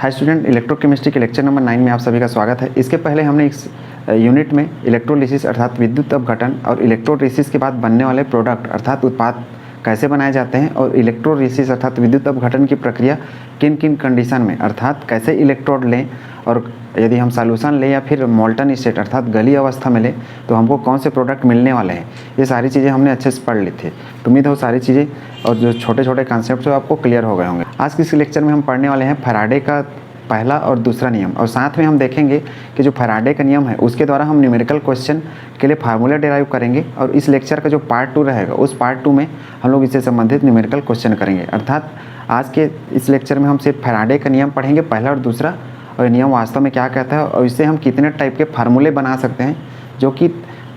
Hi student, electrochemistry के lecture number 9 में आप सभी का स्वागत है। इसके पहले हमने इस यूनिट में इलेक्ट्रोलिसिस अर्थात विद्युत अपघटन और इलेक्ट्रोलिसिस के बाद बनने वाले प्रोडक्ट अर्थात उत्पाद कैसे बनाए जाते हैं और इलेक्ट्रोलिसिस अर्थात विद्युत अपघटन की प्रक्रिया किन किन कंडीशन में अर्थात कैसे इलेक्ट्रोड लें और यदि हम सॉल्यूशन लें या फिर मोल्टन स्टेट अर्थात गली अवस्था में लें तो हमको कौन से प्रोडक्ट मिलने वाले हैं, ये सारी चीज़ें हमने अच्छे से पढ़ ली थी। तो उम्मीद है वो सारी चीज़ें और जो छोटे छोटे कॉन्सेप्ट जो आपको क्लियर हो गए होंगे। आज के इस लेक्चर में हम पढ़ने वाले हैं फैराडे का पहला और दूसरा नियम, और साथ में हम देखेंगे कि जो फैराडे का नियम है उसके द्वारा हम न्यूमेरिकल क्वेश्चन के लिए फार्मूला डिराइव करेंगे। और इस लेक्चर का जो पार्ट 2 रहेगा उस पार्ट 2 में हम लोग इससे संबंधित न्यूमेरिकल क्वेश्चन करेंगे। अर्थात आज के इस लेक्चर में हम सिर्फ फैराडे का नियम पढ़ेंगे, पहला और दूसरा, और नियम वास्तव में क्या कहता है और इससे हम कितने टाइप के फार्मूले बना सकते हैं जो कि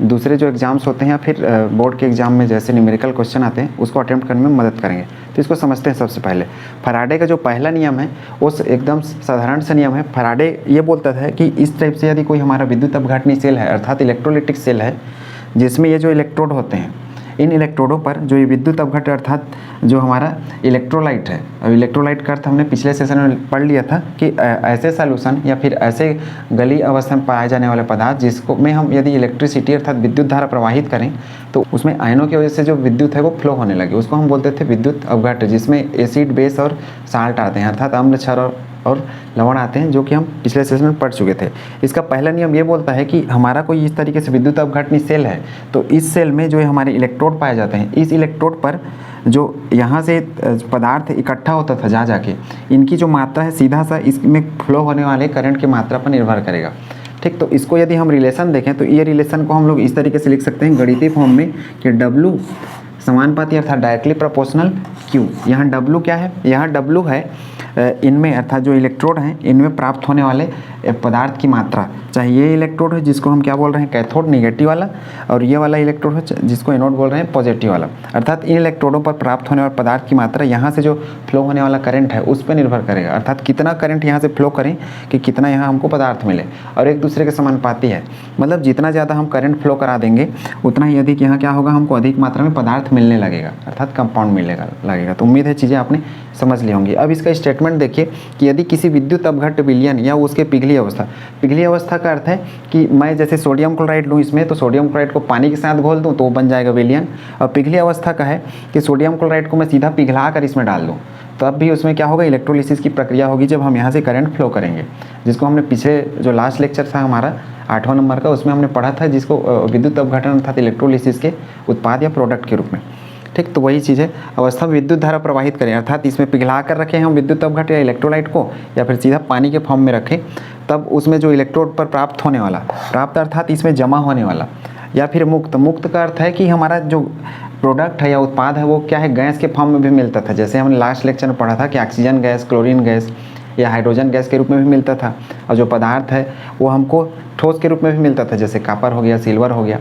दूसरे जो एग्जाम्स होते हैं या फिर बोर्ड के एग्जाम में जैसे न्यूमेरिकल क्वेश्चन आते हैं उसको अटेम्प्ट करने में मदद करेंगे। तो इसको समझते हैं। सबसे पहले फैराडे का जो पहला नियम है उस एकदम साधारण सा नियम है। फैराडे ये बोलता था कि इस टाइप से यदि कोई हमारा विद्युत अपघटनी सेल है अर्थात इलेक्ट्रोलिटिक सेल है जिसमें ये जो इलेक्ट्रोड होते हैं, इन इलेक्ट्रोडों पर जो ये विद्युत अपघटन अर्थात जो हमारा इलेक्ट्रोलाइट है, और इलेक्ट्रोलाइट का अर्थ हमने पिछले सेशन में पढ़ लिया था कि ऐसे सॉल्यूशन या फिर ऐसे गली अवस्था में पाए जाने वाले पदार्थ जिसको में हम यदि इलेक्ट्रिसिटी अर्थात विद्युत धारा प्रवाहित करें तो उसमें आयनों की वजह से जो विद्युत है वो फ्लो होने लगे, उसको हम बोलते थे विद्युत अपघटन, जिसमें एसिड बेस और साल्ट आते हैं अर्थात अम्ल क्षार और लवण आते हैं, जो कि हम पिछले सेशन में पढ़ चुके थे। इसका पहला नियम ये बोलता है कि हमारा कोई इस तरीके से विद्युत अपघटनी सेल है तो इस सेल में जो हमारे इलेक्ट्रोड पाए जाते हैं, इस इलेक्ट्रोड पर जो यहाँ से पदार्थ इकट्ठा होता था जा जाके, इनकी जो मात्रा है सीधा सा इसमें फ्लो होने वाले करंट की मात्रा पर निर्भर करेगा। ठीक, तो इसको यदि हम रिलेशन देखें तो ये रिलेशन को हम लोग इस तरीके से लिख सकते हैं गणितीय फॉर्म में कि W समानुपाती अर्थात डायरेक्टली प्रोपोर्शनल Q। यहाँ W क्या है? यहाँ W है इनमें अर्थात जो इलेक्ट्रोड हैं इनमें प्राप्त होने वाले पदार्थ की मात्रा, चाहे ये इलेक्ट्रोड है जिसको हम क्या बोल रहे हैं कैथोड निगेटिव वाला, और ये वाला इलेक्ट्रोड है जिसको एनोड बोल रहे हैं पॉजिटिव वाला। अर्थात इन इलेक्ट्रोडों पर प्राप्त होने वाले पदार्थ की मात्रा यहाँ से जो फ्लो होने वाला करंट है उस पर निर्भर करेगा, अर्थात कितना करंट यहाँ से फ्लो करें कि कितना यहाँ हमको पदार्थ मिले, और एक दूसरे के समानुपाती है। मतलब जितना ज़्यादा हम करंट फ्लो करा देंगे उतना ही अधिक यहाँ क्या होगा, हमको अधिक मात्रा में पदार्थ मिलने लगेगा अर्थात कंपाउंड मिलने लगेगा। तो उम्मीद है चीज़ें आपने समझ ली होंगी। अब इसका स्टेटमेंट देखिए कि यदि किसी विद्युत अपघट्य विलयन या उसके पिघली अवस्था का अर्थ है कि मैं जैसे सोडियम क्लोराइड लूँ इसमें, तो सोडियम क्लोराइड को पानी के साथ घोल दूँ तो वो बन जाएगा विलयन। और पिघली अवस्था का है कि सोडियम क्लोराइड को मैं सीधा पिघला कर इसमें डाल दूँ तो अब भी उसमें क्या होगा, इलेक्ट्रोलिसिस की प्रक्रिया होगी जब हम यहाँ से करंट फ्लो करेंगे, जिसको हमने पिछले जो लास्ट लेक्चर था हमारा 8वां नंबर का उसमें हमने पढ़ा था, जिसको विद्युत अपघटन अर्थात इलेक्ट्रोलिसिस के उत्पाद या प्रोडक्ट के रूप में। ठीक, तो वही चीज़ है। अवस्था में विद्युत धारा प्रवाहित करें अर्थात इसमें पिघला कर रखें हम विद्युत अपघटन या इलेक्ट्रोलाइट को, या फिर सीधा पानी के फॉर्म में रखें, तब उसमें जो इलेक्ट्रोड पर प्राप्त होने वाला, प्राप्त अर्थात इसमें जमा होने वाला, या फिर मुक्त का अर्थ है कि हमारा जो प्रोडक्ट है या उत्पाद है वो क्या है, गैस के फॉर्म में भी मिलता था। जैसे हमने लास्ट लेक्चर में पढ़ा था कि ऑक्सीजन गैस, क्लोरीन गैस या हाइड्रोजन गैस के रूप में भी मिलता था, और जो पदार्थ है वो हमको ठोस के रूप में भी मिलता था, जैसे कॉपर हो गया, सिल्वर हो गया,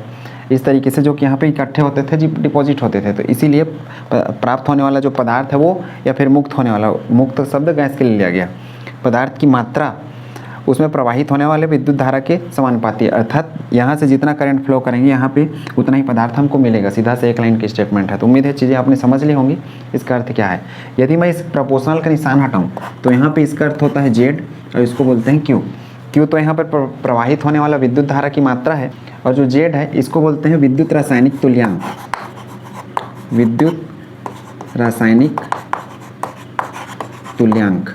इस तरीके से जो कि यहाँ पे इकट्ठे होते थे, डिपॉजिट होते थे। तो इसीलिए प्राप्त होने वाला जो पदार्थ है वो, या फिर मुक्त होने वाला, मुक्त शब्द गैस के लिए लिया गया, पदार्थ की मात्रा उसमें प्रवाहित होने वाले विद्युत धारा के समानुपाती, अर्थात यहाँ से जितना करंट फ्लो करेंगे यहाँ पे उतना ही पदार्थ हमको मिलेगा। सीधा से एक लाइन की स्टेटमेंट है। तो उम्मीद है चीज़ें आपने समझ ली होंगी। इसका अर्थ क्या है, यदि मैं इस प्रोपोर्शनल का निशान हटाऊँ तो यहाँ पे इसका अर्थ होता है Z और इसको बोलते हैं Q तो यहाँ पर प्रवाहित होने वाला विद्युत धारा की मात्रा है, और जो Z है इसको बोलते हैं विद्युत रासायनिक तुल्यांक। विद्युत रासायनिक तुल्यांक।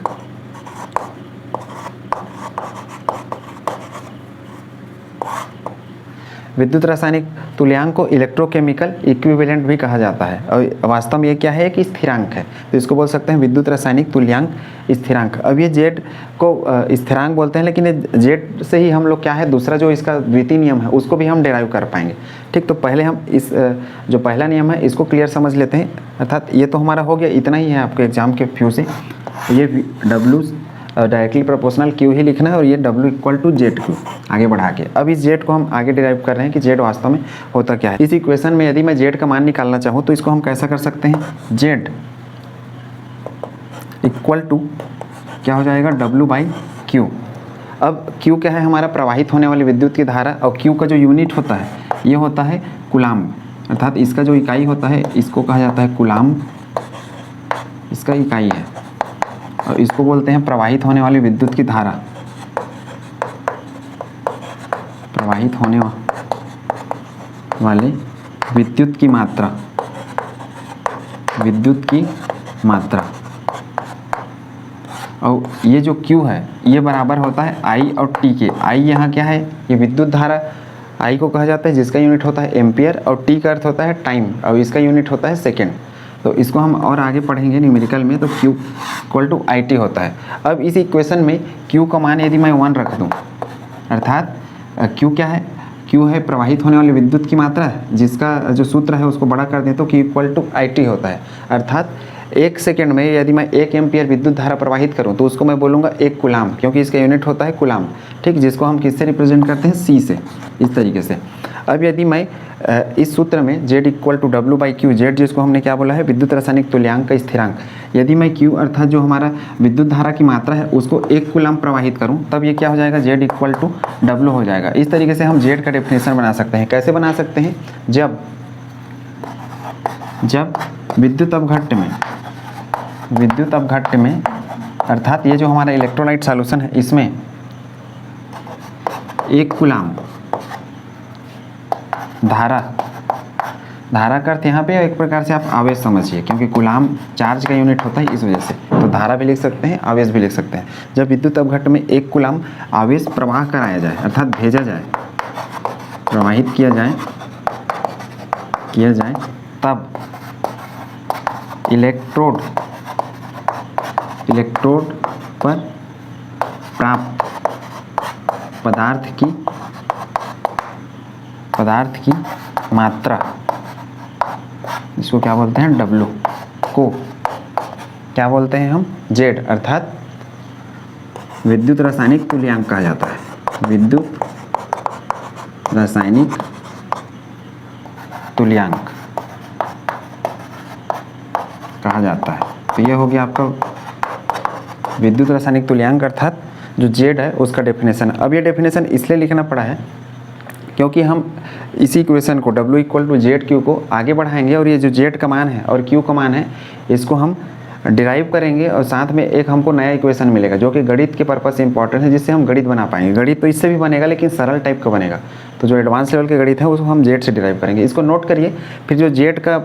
विद्युत रासायनिक तुल्यांक को इलेक्ट्रोकेमिकल इक्विवेलेंट भी कहा जाता है, और वास्तव में ये क्या है, एक स्थिरांक है। तो इसको बोल सकते हैं विद्युत रासायनिक तुल्यांक स्थिरांक। अब ये Z को स्थिरांक बोलते हैं, लेकिन ये Z से ही हम लोग क्या है, दूसरा जो इसका द्वितीय नियम है उसको भी हम डिराइव कर पाएंगे। ठीक, तो पहले हम इस जो पहला नियम है इसको क्लियर समझ लेते हैं। अर्थात ये तो हमारा हो गया, इतना ही है आपके एग्जाम के फ्यू से। ये W डायरेक्टली प्रोपोर्शनल Q ही लिखना है, और ये W इक्वल टू ZQ आगे बढ़ा के। अब इस Z को हम आगे डिराइव कर रहे हैं कि Z वास्तव में होता क्या है। इस इक्वेशन में यदि मैं Z का मान निकालना चाहूँ तो इसको हम कैसा कर सकते हैं, Z इक्वल टू क्या हो जाएगा, W/Q। अब Q क्या है, हमारा प्रवाहित होने वाली विद्युत की धारा, और Q का जो यूनिट होता है ये होता है कूलाम्ब, अर्थात इसका जो इकाई होता है इसको कहा जाता है कूलाम्ब, इसका इकाई है। और इसको बोलते हैं प्रवाहित होने वाली विद्युत की धारा, प्रवाहित होने वाली विद्युत की मात्रा, विद्युत की मात्रा। और ये जो Q है ये बराबर होता है I और T के। I यहाँ क्या है, ये विद्युत धारा I को कहा जाता है जिसका यूनिट होता है एम्पियर, और T का अर्थ होता है टाइम और इसका यूनिट होता है सेकेंड। तो इसको हम और आगे पढ़ेंगे न्यूमेरिकल में, तो Q इक्वल टू IT होता है। अब इस इक्वेशन में Q का मान यदि मैं 1 रख दूँ, अर्थात Q क्या है, Q है प्रवाहित होने वाली विद्युत की मात्रा, जिसका जो सूत्र है उसको बड़ा कर दें तो Q इक्वल टू IT होता है। अर्थात 1 सेकेंड में यदि मैं 1 एम्पियर विद्युत धारा प्रवाहित करूं तो उसको मैं बोलूँगा 1 कूलाम, क्योंकि इसका यूनिट होता है कूलाम, ठीक, जिसको हम किससे रिप्रेजेंट करते हैं, C से, इस तरीके से। अब यदि मैं इस सूत्र में Z equal to W/Q, Z जिसको हमने क्या बोला है, विद्युत रासायनिक तुल्यांक का स्थिरांक, यदि मैं Q अर्थात जो हमारा विद्युत धारा की मात्रा है उसको 1 कूलाम प्रवाहित करूं, तब ये क्या हो जाएगा, Z इक्वल टू W हो जाएगा। इस तरीके से हम Z का डेफिनेशन बना सकते हैं। कैसे बना सकते हैं, जब विद्युत अपघट्य में अर्थात ये जो हमारा इलेक्ट्रोलाइट सॉल्यूशन है इसमें 1 कूलाम धारा का अर्थ यहाँ पे एक प्रकार से आप आवेश समझिए, क्योंकि कूलाम चार्ज का यूनिट होता है, इस वजह से तो धारा भी लिख सकते हैं, आवेश भी लिख सकते हैं। जब विद्युत अपघट्य में 1 कूलाम आवेश प्रवाह कराया जाए अर्थात भेजा जाए, प्रवाहित किया जाए तब इलेक्ट्रोड पर प्राप्त पदार्थ की मात्रा, इसको क्या बोलते हैं, W, को क्या बोलते हैं हम, Z अर्थात विद्युत रासायनिक तुल्यांक कहा जाता है, विद्युत रासायनिक तुल्यांक कहा जाता है। तो ये हो गया आपका विद्युत रासायनिक तुल्यांक अर्थात जो Z है उसका डेफिनेशन। अब ये डेफिनेशन इसलिए लिखना पड़ा है क्योंकि हम इसी इक्वेशन को W इक्वल टू ZQ को आगे बढ़ाएंगे और ये जो Z का मान है और Q का मान है इसको हम डिराइव करेंगे और साथ में एक हमको नया इक्वेशन मिलेगा जो कि गणित के पर्पस से इंपॉर्टेंट है, जिससे हम गणित बना पाएंगे। गणित तो इससे भी बनेगा लेकिन सरल टाइप का बनेगा, तो जो एडवांस लेवल के गणित है उसको हम Z से डिराइव करेंगे। इसको नोट करिए। फिर जो Z का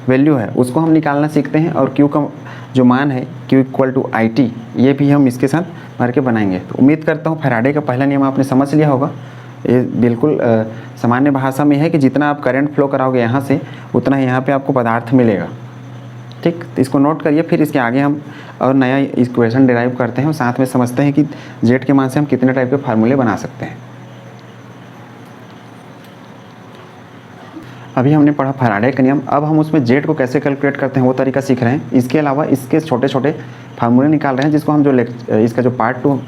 वैल्यू है उसको हम निकालना सीखते हैं और Q का जो मान है Q इक्वल टू IT, ये भी हम इसके साथ भर के बनाएंगे। तो उम्मीद करता हूँ फैराडे का पहला नियम आपने समझ लिया होगा। ये बिल्कुल सामान्य भाषा में है कि जितना आप करंट फ्लो कराओगे यहाँ से उतना ही यहाँ पे आपको पदार्थ मिलेगा, ठीक। तो इसको नोट करिए। फिर इसके आगे हम और नया इक्वेशन डिराइव करते हैं और साथ में समझते हैं कि Z के मान से हम कितने टाइप के फार्मूले बना सकते हैं। अभी हमने पढ़ा फैराडे का नियम, अब हम उसमें Z को कैसे कैलकुलेट करते हैं वो तरीका सीख रहे हैं। इसके अलावा इसके छोटे छोटे फार्मूले निकाल रहे हैं जिसको हम इसका जो पार्ट 2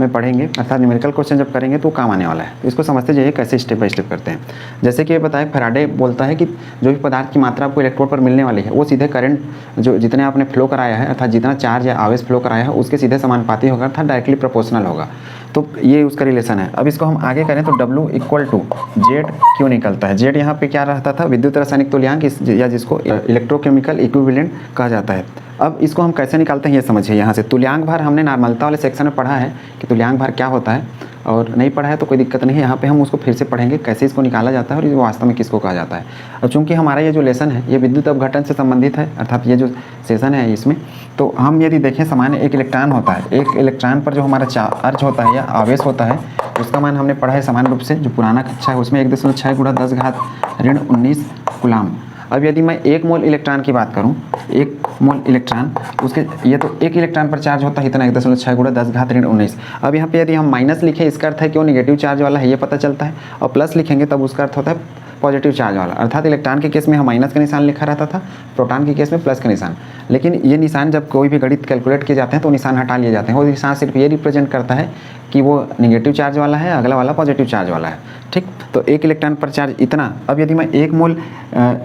में पढ़ेंगे अर्थात न्यूमेरिकल क्वेश्चन जब करेंगे तो काम आने वाला है। तो इसको समझते जाइए कैसे स्टेप बाय स्टेप करते हैं। जैसे कि ये बताया, फैराडे बोलता है कि जो भी पदार्थ की मात्रा आपको इलेक्ट्रोड पर मिलने वाली है वो सीधे करंट जो जितने आपने फ्लो कराया है अर्थात जितना चार्ज या आवेश फ्लो कराया है उसके सीधे समानुपाती होगा अर्थात डायरेक्टली प्रोपोर्शनल होगा। तो ये उसका रिलेशन है। अब इसको हम आगे करें तो W इक्वल टू Z क्यों निकलता है। Z यहाँ पे क्या रहता था, विद्युत रासायनिक तुल्यांक या जिसको इलेक्ट्रोकेमिकल इक्विवेलेंट कहा जाता है। अब इसको हम कैसे निकालते हैं ये समझिए। यहाँ से तुल्यांक भार हमने नॉर्मलता वाले सेक्शन में पढ़ा है कि तुल्यांक भार क्या होता है, और नहीं पढ़ा है तो कोई दिक्कत नहीं है, यहाँ पे हम उसको फिर से पढ़ेंगे कैसे इसको निकाला जाता है और ये वास्तव में किसको कहा जाता है। और चूंकि हमारा ये जो लेसन है ये विद्युत अपघटन से संबंधित है अर्थात ये जो सेशन है इसमें, तो हम यदि देखें सामान्य एक इलेक्ट्रॉन होता है, एक इलेक्ट्रॉन पर जो हमारा चार्ज होता है या आवेश होता है उसका मान हमने पढ़ा है सामान्य रूप से, जो पुराना कक्षा है उसमें 1.6 × 10⁻⁻19 कूलाम। अब यदि मैं 1 मोल इलेक्ट्रॉन की बात करूं, 1 मोल इलेक्ट्रॉन उसके ये तो 1 इलेक्ट्रॉन पर चार्ज होता है इतना 1.6 × 10⁻19। अब यहाँ पे यदि हम माइनस लिखें इसका अर्थ है कि वो नेगेटिव चार्ज वाला है ये पता चलता है, और प्लस लिखेंगे तब उसका अर्थ होता है पॉजिटिव चार्ज वाला। अर्थात इलेक्ट्रॉन के केस में हम माइनस का निशान लिखा रहता था, प्रोटॉन के केस में प्लस का निशान। लेकिन ये निशान जब कोई भी गणित कैलकुलेट किए जाते हैं तो निशान हटा लिए जाते हैं। वो निशान सिर्फ ये रिप्रेजेंट करता है कि वो नेगेटिव चार्ज वाला है, अगला वाला पॉजिटिव चार्ज वाला है, ठीक। तो 1 इलेक्ट्रॉन पर चार्ज इतना। अब यदि मैं 1 मोल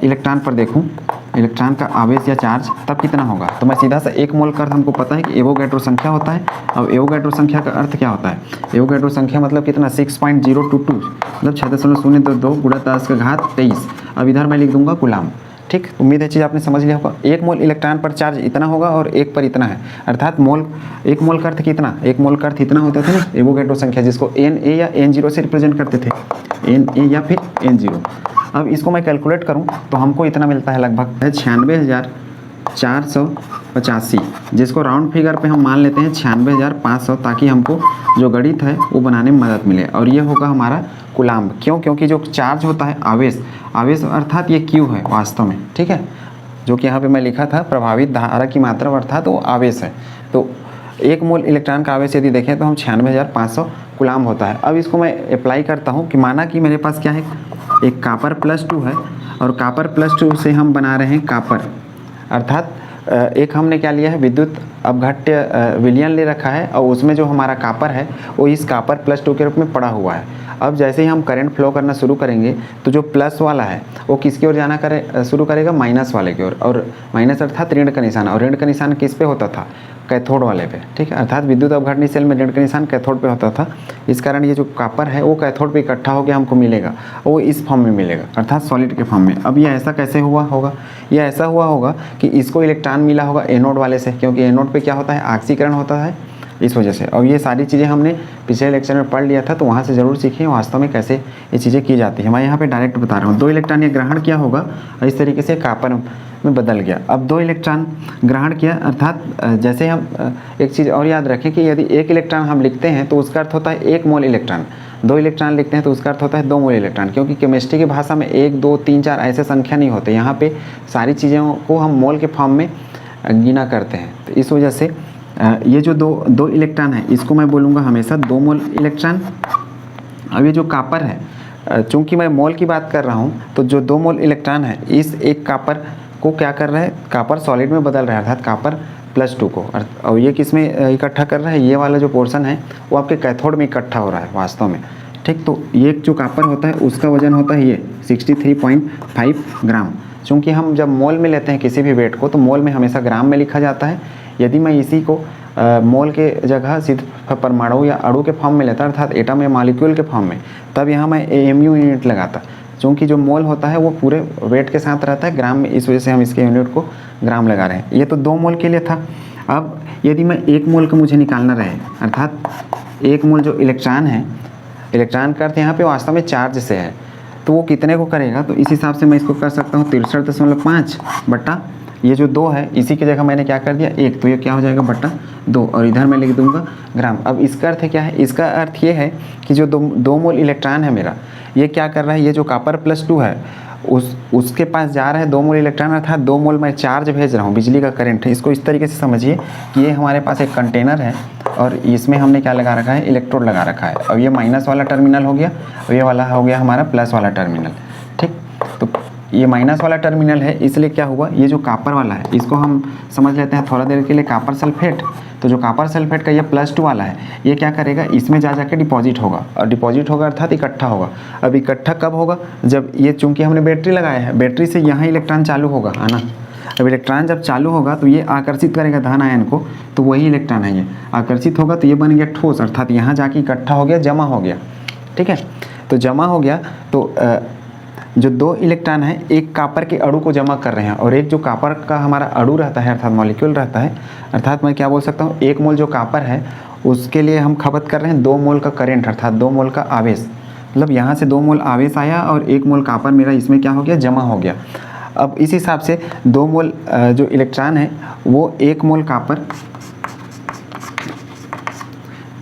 इलेक्ट्रॉन पर देखूं, इलेक्ट्रॉन का आवेश या चार्ज तब कितना होगा, तो मैं सीधा सा 1 मोल का अर्थ हमको पता है कि एवोगैड्रो संख्या होता है। अब एवोगैड्रो संख्या का अर्थ क्या होता है, एवोगैड्रो संख्या मतलब कितना 6.022 मतलब 6.022 × 10⁻23। अब इधर मैं लिख दूंगा कूलाम, ठीक। ठीक, उम्मीद है चीज़ आपने समझ लिया होगा। 1 मोल इलेक्ट्रॉन पर चार्ज इतना होगा और 1 पर इतना है, अर्थात मोल 1 मोल का अर्थ कितना, 1 मोल का अर्थ इतना होता था ना, एवोगैड्रो संख्या, जिसको Na या N0 से रिप्रेजेंट करते थे, Na या फिर N0। अब इसको मैं कैलकुलेट करूँ तो हमको इतना मिलता है, लगभग है 96,485, जिसको राउंड फिगर पे हम मान लेते हैं 96,500, ताकि हमको जो गणित है वो बनाने में मदद मिले। और ये होगा हमारा कूलाम्ब। क्यों? क्योंकि जो चार्ज होता है आवेश, आवेश अर्थात ये Q है वास्तव में, ठीक है, जो कि यहाँ पे मैं लिखा था प्रभावित धारा की मात्रा अर्थात वो आवेश है। तो 1 मोल इलेक्ट्रॉन का आवेश यदि देखें तो हम 96,500 कूलाम्ब होता है। अब इसको मैं अप्लाई करता हूँ कि माना कि मेरे पास क्या है, एक कापर +2 है और कापर +2 से हम बना रहे हैं कापर, अर्थात एक हमने क्या लिया है, विद्युत अपघट्य विलयन ले रखा है और उसमें जो हमारा कापर है वो इस कापर +2 के रूप में पड़ा हुआ है। अब जैसे ही हम करंट फ्लो करना शुरू करेंगे तो जो प्लस वाला है वो किसकी ओर जाना शुरू करेगा, माइनस वाले की ओर, और माइनस अर्थात ऋण का निशान, और ऋण का निशान किस पे होता था, कैथोड वाले पे, ठीक है, अर्थात विद्युत अपघटनी सेल में ऋण का निशान कैथोड पे होता था। इस कारण ये जो कापर है वो कैथोड पे इकट्ठा होकर हमको मिलेगा, वो इस फॉर्म में मिलेगा, अर्थात सॉलिड के फॉर्म में। अब ये ऐसा कैसे हुआ होगा, ये ऐसा हुआ होगा कि इसको इलेक्ट्रॉन मिला होगा एनोड वाले से, क्योंकि एनोड पे क्या होता है, ऑक्सीकरण होता है, इस वजह से। और ये सारी चीज़ें हमने पिछले लेक्चर में पढ़ लिया था, तो वहाँ से ज़रूर सीखें वास्तव में कैसे ये चीज़ें की जाती हैं। मैं यहाँ पे डायरेक्ट बता रहा हूँ। 2 इलेक्ट्रॉन ये ग्रहण किया होगा और इस तरीके से कापर में बदल गया। अब 2 इलेक्ट्रॉन ग्रहण किया, अर्थात जैसे हम एक चीज़ और याद रखें कि यदि 1 इलेक्ट्रॉन हम लिखते हैं तो उसका अर्थ होता है 1 मोल इलेक्ट्रॉन, 2 इलेक्ट्रॉन लिखते हैं तो उसका अर्थ होता है 2 मोल इलेक्ट्रॉन, क्योंकि केमिस्ट्री की भाषा में 1, 2, 3, 4 ऐसे संख्या नहीं होते, यहाँ पे सारी चीज़ों को हम मोल के फॉर्म में गिना करते हैं। तो इस वजह से ये जो दो इलेक्ट्रॉन है इसको मैं बोलूँगा हमेशा 2 मोल इलेक्ट्रॉन। अब ये जो कापर है, चूँकि मैं मोल की बात कर रहा हूँ, तो जो 2 मोल इलेक्ट्रॉन है इस एक कापर को क्या कर रहा है, कापर सॉलिड में बदल रहा है, अर्थात कापर +2 को, और ये किस में इकट्ठा कर रहा है, ये वाला जो पोर्शन है वो आपके कैथोड में इकट्ठा हो रहा है वास्तव में, ठीक। तो ये जो कापर होता है उसका वजन होता है ये 63.5 ग्राम। चूँकि हम जब मोल में लेते हैं किसी भी वेट को तो मोल में हमेशा ग्राम में लिखा जाता है। यदि मैं इसी को मोल के जगह सिर्फ परमाणु या अणु के फॉर्म में लेता, अर्थात एटम या मॉलिक्यूल के फॉर्म में, तब यहाँ मैं AMU यूनिट लगाता। चूँकि जो मोल होता है वो पूरे वेट के साथ रहता है ग्राम में, इस वजह से हम इसके यूनिट को ग्राम लगा रहे हैं। ये तो 2 मोल के लिए था। अब यदि मैं 1 मोल का मुझे निकालना रहे, अर्थात 1 मोल जो इलेक्ट्रॉन है, इलेक्ट्रॉन का अर्थ यहाँ पे वास्तव में चार्ज से है, तो वो कितने को करेगा, तो इस हिसाब से मैं इसको कर सकता हूँ 63.5 बट्टा ये जो 2 है इसी की जगह मैंने क्या कर दिया 1, तो ये क्या हो जाएगा बट्टा 2, और इधर मैं लिख दूंगा ग्राम। अब इसका अर्थ क्या है, इसका अर्थ ये है कि जो 2 मोल इलेक्ट्रॉन है मेरा, ये क्या कर रहा है, ये जो कापर +2 है उसके पास जा रहा है 2 मोल इलेक्ट्रॉन, अर्थात 2 मोल मैं चार्ज भेज रहा हूँ, बिजली का करंट है। इसको इस तरीके से समझिए कि ये हमारे पास एक कंटेनर है और इसमें हमने क्या लगा रखा है, इलेक्ट्रोड लगा रखा है, और ये माइनस वाला टर्मिनल हो गया और ये वाला हो गया हमारा प्लस वाला टर्मिनल, ठीक। तो ये माइनस वाला टर्मिनल है, इसलिए क्या हुआ, ये जो कापर वाला है इसको हम समझ लेते हैं थोड़ा देर के लिए कापर सल्फेट। तो जो कापर सल्फेट का ये +2 वाला है ये क्या करेगा, इसमें जा जाके डिपॉजिट होगा, और डिपॉजिट होगा अर्थात इकट्ठा होगा। अब इकट्ठा कब होगा, जब ये चूँकि हमने बैटरी लगाया है, बैटरी से यहाँ इलेक्ट्रॉन चालू होगा, है ना। अब इलेक्ट्रॉन जब चालू होगा तो ये आकर्षित करेगा धन आयन को, तो वही इलेक्ट्रॉन है ये आकर्षित होगा, तो ये बन गया ठोस, अर्थात यहाँ जाके इकट्ठा हो गया, जमा हो गया, ठीक है। तो जमा हो गया तो जो 2 इलेक्ट्रॉन है एक कापर के अणु को जमा कर रहे हैं, और एक जो कापर का हमारा अणु रहता है अर्थात मॉलिक्यूल रहता है, अर्थात मैं क्या बोल सकता हूँ 1 मोल जो कापर है उसके लिए हम खपत कर रहे हैं 2 मोल का करंट, अर्थात 2 मोल का आवेश। मतलब यहाँ से 2 मोल आवेश आया और 1 मोल कापर मेरा इसमें क्या हो गया, जमा हो गया। अब इस हिसाब से 2 मोल जो इलेक्ट्रॉन है वो 1 मोल कापर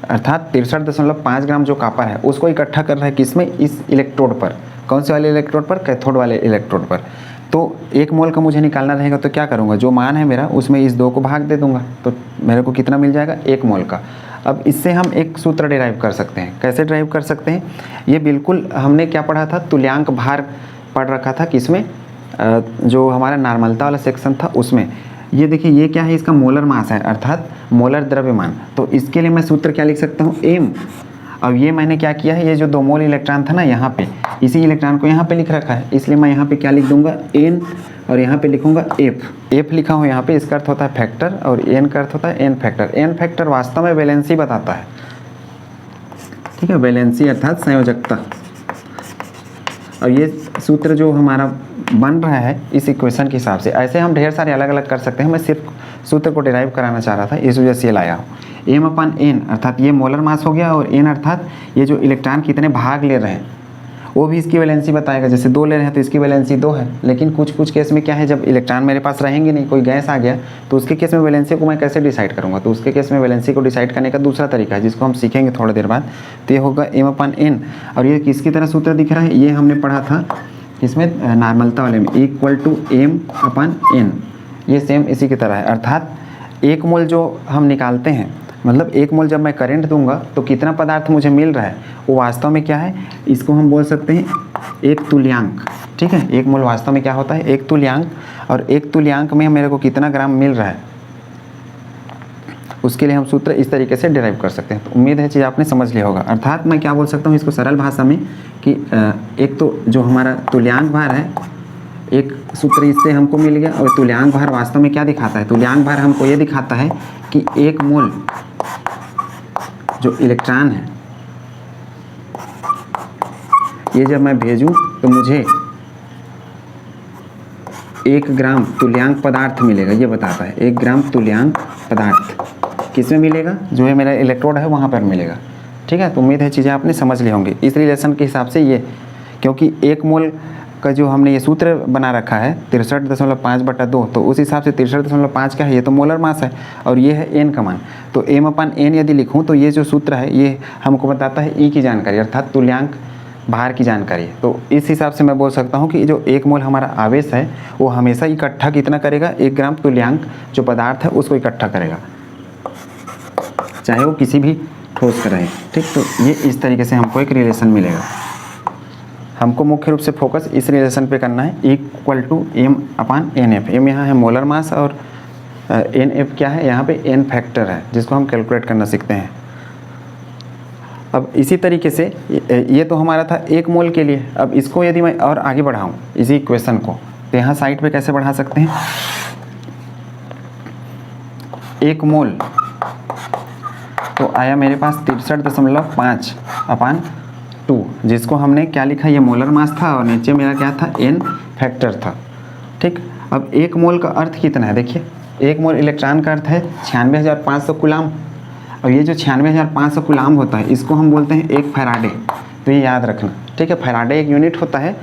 अर्थात 63.5 ग्राम जो कापर है उसको इकट्ठा कर रहा है किसमें, इस इलेक्ट्रोड पर। कौन से वाले इलेक्ट्रोड पर, कैथोड वाले इलेक्ट्रोड पर। तो 1 मोल का मुझे निकालना रहेगा, तो क्या करूँगा, जो मान है मेरा उसमें इस 2 को भाग दे दूंगा, तो मेरे को कितना मिल जाएगा 1 मोल का। अब इससे हम एक सूत्र डिराइव कर सकते हैं। कैसे डिराइव कर सकते हैं, ये बिल्कुल हमने क्या पढ़ा था, तुल्यांक भार पढ़ रखा था किसमें, जो हमारा नॉर्मलता वाला सेक्शन था उसमें। ये देखिए ये क्या है, इसका मोलर मास है अर्थात मोलर द्रव्यमान। तो इसके लिए मैं सूत्र क्या लिख सकता हूँ, m। अब ये मैंने क्या किया है, ये जो 2 मोल इलेक्ट्रॉन था ना यहाँ पे, इसी इलेक्ट्रॉन को यहाँ पे लिख रखा है, इसलिए मैं यहाँ पे क्या लिख दूंगा n, और यहाँ पे लिखूंगा f लिखा हूँ यहाँ पे। इसका अर्थ होता है फैक्टर और n का अर्थ होता है n फैक्टर। n फैक्टर वास्तव में वैलेंसी बताता है, ठीक है, वैलेंसी अर्थात संयोजकता। और ये सूत्र जो हमारा बन रहा है इस इक्वेशन के हिसाब से। ऐसे हम ढेर सारे अलग अलग कर सकते हैं, मैं सिर्फ सूत्र को डिराइव कराना चाह रहा था, इस वजह से ये लाया हूँ। m/n अर्थात ये मोलर मास हो गया, और n अर्थात ये जो इलेक्ट्रॉन कितने भाग ले रहे हैं वो भी इसकी वैलेंसी बताएगा। जैसे 2 ले रहे हैं तो इसकी वैलेंसी 2 है, लेकिन कुछ केस में क्या है, जब इलेक्ट्रॉन मेरे पास रहेंगे नहीं, कोई गैस आ गया, तो उसके केस में वैलेंसी को मैं कैसे डिसाइड करूँगा। तो उसके केस में वैलेंसी को डिसाइड करने का दूसरा तरीका है जिसको हम सीखेंगे थोड़ी देर बाद। तो ये होगा m/n, और ये किसकी तरह सूत्र दिख रहा है, ये हमने पढ़ा था इसमें नॉर्मलता वाले में, = m/n। ये सेम इसी की तरह है, अर्थात 1 मोल जो हम निकालते हैं, मतलब 1 मोल जब मैं करंट दूंगा तो कितना पदार्थ मुझे मिल रहा है वो वास्तव में क्या है, इसको हम बोल सकते हैं 1 तुल्यांक। ठीक है, 1 मोल वास्तव में क्या होता है, 1 तुल्यांक, और 1 तुल्यांक में मेरे को कितना ग्राम मिल रहा है उसके लिए हम सूत्र इस तरीके से डिराइव कर सकते हैं। तो उम्मीद है चीज़ आपने समझ लिया होगा। अर्थात मैं क्या बोल सकता हूँ इसको सरल भाषा में कि एक तो जो हमारा तुल्यांक भार है, एक सूत्र इससे हमको मिल गया, और तुल्यांक भार वास्तव में क्या दिखाता है, तुल्यांक भार हमको ये दिखाता है कि 1 मोल जो इलेक्ट्रॉन है ये जब मैं भेजूं तो मुझे 1 ग्राम तुल्यांक पदार्थ मिलेगा, ये बताता है 1 ग्राम तुल्यांक पदार्थ किस में मिलेगा, जो है मेरा इलेक्ट्रोड है वहाँ पर मिलेगा। ठीक है, तो उम्मीद है चीज़ें आपने समझ ली होंगी इस रिलेशन के हिसाब से। ये क्योंकि 1 मोल का जो हमने ये सूत्र बना रखा है 63.5/2, तो उस हिसाब से 63.5 क्या है, ये तो मोलर मास है, और ये है n का मान। तो m/n यदि लिखूँ तो ये जो सूत्र है ये हमको बताता है E की जानकारी, अर्थात तुल्यांक भार की जानकारी है। तो इस हिसाब से मैं बोल सकता हूँ कि जो 1 मोल हमारा आवेश है वो हमेशा इकट्ठा कितना करेगा, 1 ग्राम तुल्यांक जो पदार्थ है उसको इकट्ठा करेगा, चाहे वो किसी भी ठोस का रहे। ठीक, तो ये इस तरीके से हमको एक रिलेशन मिलेगा। हमको मुख्य रूप से फोकस इस रिलेशन पे करना है, = m/nf। m यहाँ है मोलर मास, और nf क्या है, यहाँ पे n फैक्टर है जिसको हम कैलकुलेट करना सीखते हैं। अब इसी तरीके से ये तो हमारा था 1 मोल के लिए। अब इसको यदि मैं और आगे बढ़ाऊँ इसी इक्वेशन को, तो यहाँ साइड पे कैसे बढ़ा सकते हैं, 1 मोल तो आया मेरे पास 63.5/2, जिसको हमने क्या लिखा, ये मोलर मास था और नीचे मेरा क्या था, n फैक्टर था। ठीक, अब 1 मोल का अर्थ कितना है, देखिए 1 मोल इलेक्ट्रॉन का अर्थ है 96,500 कूलाम, और ये जो 96,500 कूलाम होता है इसको हम बोलते हैं 1 फैराडे। तो ये याद रखना। ठीक है, फैराडे एक यूनिट होता है,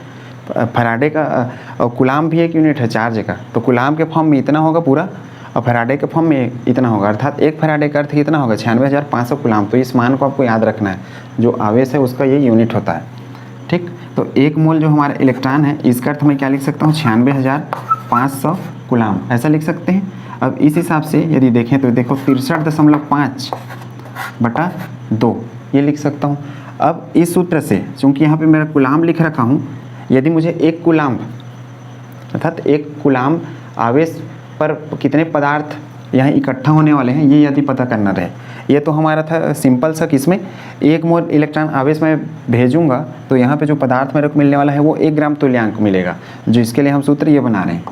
फैराडे का, और कूलाम भी एक यूनिट है चार्ज का। तो कूलाम के फॉर्म में इतना होगा पूरा, और फैराडे के फॉर्म में इतना होगा, अर्थात 1 फैराडे का अर्थ कितना होगा, 96,500 कूलाम। तो इस मान को आपको याद रखना है, जो आवेश है उसका ये यूनिट होता है। ठीक, तो 1 मोल जो हमारा इलेक्ट्रॉन है इसका अर्थ मैं क्या लिख सकता हूँ, 96,500 कूलाम, ऐसा लिख सकते हैं। अब इस हिसाब से यदि देखें तो देखो 63.5/2 ये लिख सकता हूँ। अब इस सूत्र से, चूँकि यहाँ पे मेरा कूलाम लिख रखा हूँ, यदि मुझे 1 कूलाम अर्थात 1 कूलाम आवेश पर कितने पदार्थ यहाँ इकट्ठा होने वाले हैं ये यदि पता करना रहे, ये तो हमारा था सिंपल सा, किसमें 1 मोल इलेक्ट्रॉन आवेश में भेजूंगा तो यहाँ पे जो पदार्थ मेरे को मिलने वाला है वो 1 ग्राम तुल्यांक मिलेगा, जो इसके लिए हम सूत्र ये बना रहे हैं,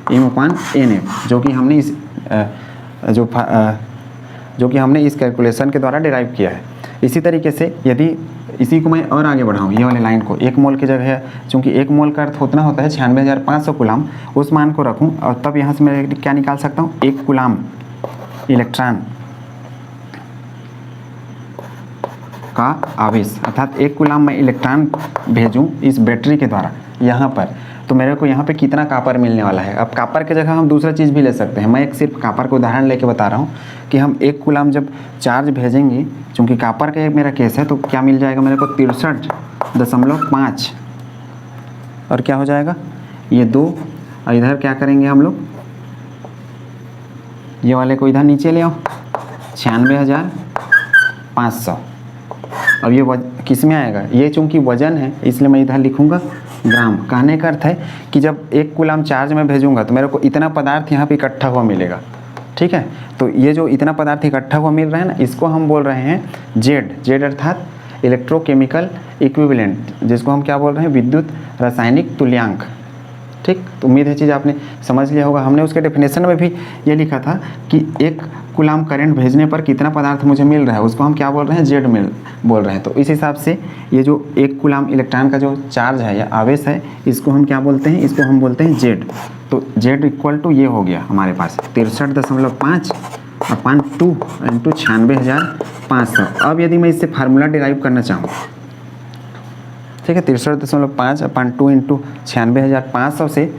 m/nf, जो कि हमने इस कैलकुलेशन के द्वारा डिराइव किया है। इसी तरीके से यदि इसी को मैं और आगे बढ़ाऊँ, ये वाले लाइन को 1 मोल की जगह, चूँकि 1 मोल का अर्थ उतना होता है 96,500 कूलाम, उस मान को रखूँ, और तब यहाँ से मैं क्या निकाल सकता हूँ, 1 कूलाम इलेक्ट्रॉन का आवेश, अर्थात 1 कूलाम मैं इलेक्ट्रॉन भेजूँ इस बैटरी के द्वारा यहाँ पर, तो मेरे को यहाँ पे कितना कापर मिलने वाला है। अब कापर की जगह हम दूसरा चीज़ भी ले सकते हैं, मैं एक सिर्फ कापर का उदाहरण लेके बता रहा हूँ कि हम 1 कूलाम जब चार्ज भेजेंगे, चूँकि कापर का एक मेरा केस है, तो क्या मिल जाएगा मेरे को 63.5, और क्या हो जाएगा ये 2, और इधर क्या करेंगे हम लोग, ये वाले को इधर नीचे ले आओ, 96,500। अब ये किस में आएगा, ये चूँकि वजन है इसलिए मैं इधर लिखूँगा ग्राम। कहने का अर्थ है कि जब 1 कूलाम चार्ज में भेजूंगा तो मेरे को इतना पदार्थ यहाँ पे इकट्ठा हुआ मिलेगा। ठीक है, तो ये जो इतना पदार्थ इकट्ठा हुआ मिल रहा है ना, इसको हम बोल रहे हैं जेड अर्थात इलेक्ट्रोकेमिकल इक्विवेलेंट, जिसको हम क्या बोल रहे हैं, विद्युत रासायनिक तुल्यांक। ठीक, तो उम्मीद है चीज़ आपने समझ लिया होगा। हमने उसके डेफिनेशन में भी ये लिखा था कि 1 कूलाम करंट भेजने पर कितना पदार्थ मुझे मिल रहा है, उसको हम क्या बोल रहे हैं, जेड मिल बोल रहे हैं। तो इस हिसाब से ये जो 1 कूलाम इलेक्ट्रॉन का जो चार्ज है या आवेश है, इसको हम क्या बोलते हैं, इसको हम बोलते हैं जेड। तो जेड इक्वल टू ये हो गया हमारे पास 63.5 अपॉन 2 इंटू 96,500। अब यदि मैं इससे फार्मूला डिराइव करना चाहूँ, ठीक है, 63.5 अपॉन 2 इंटू 96,500 से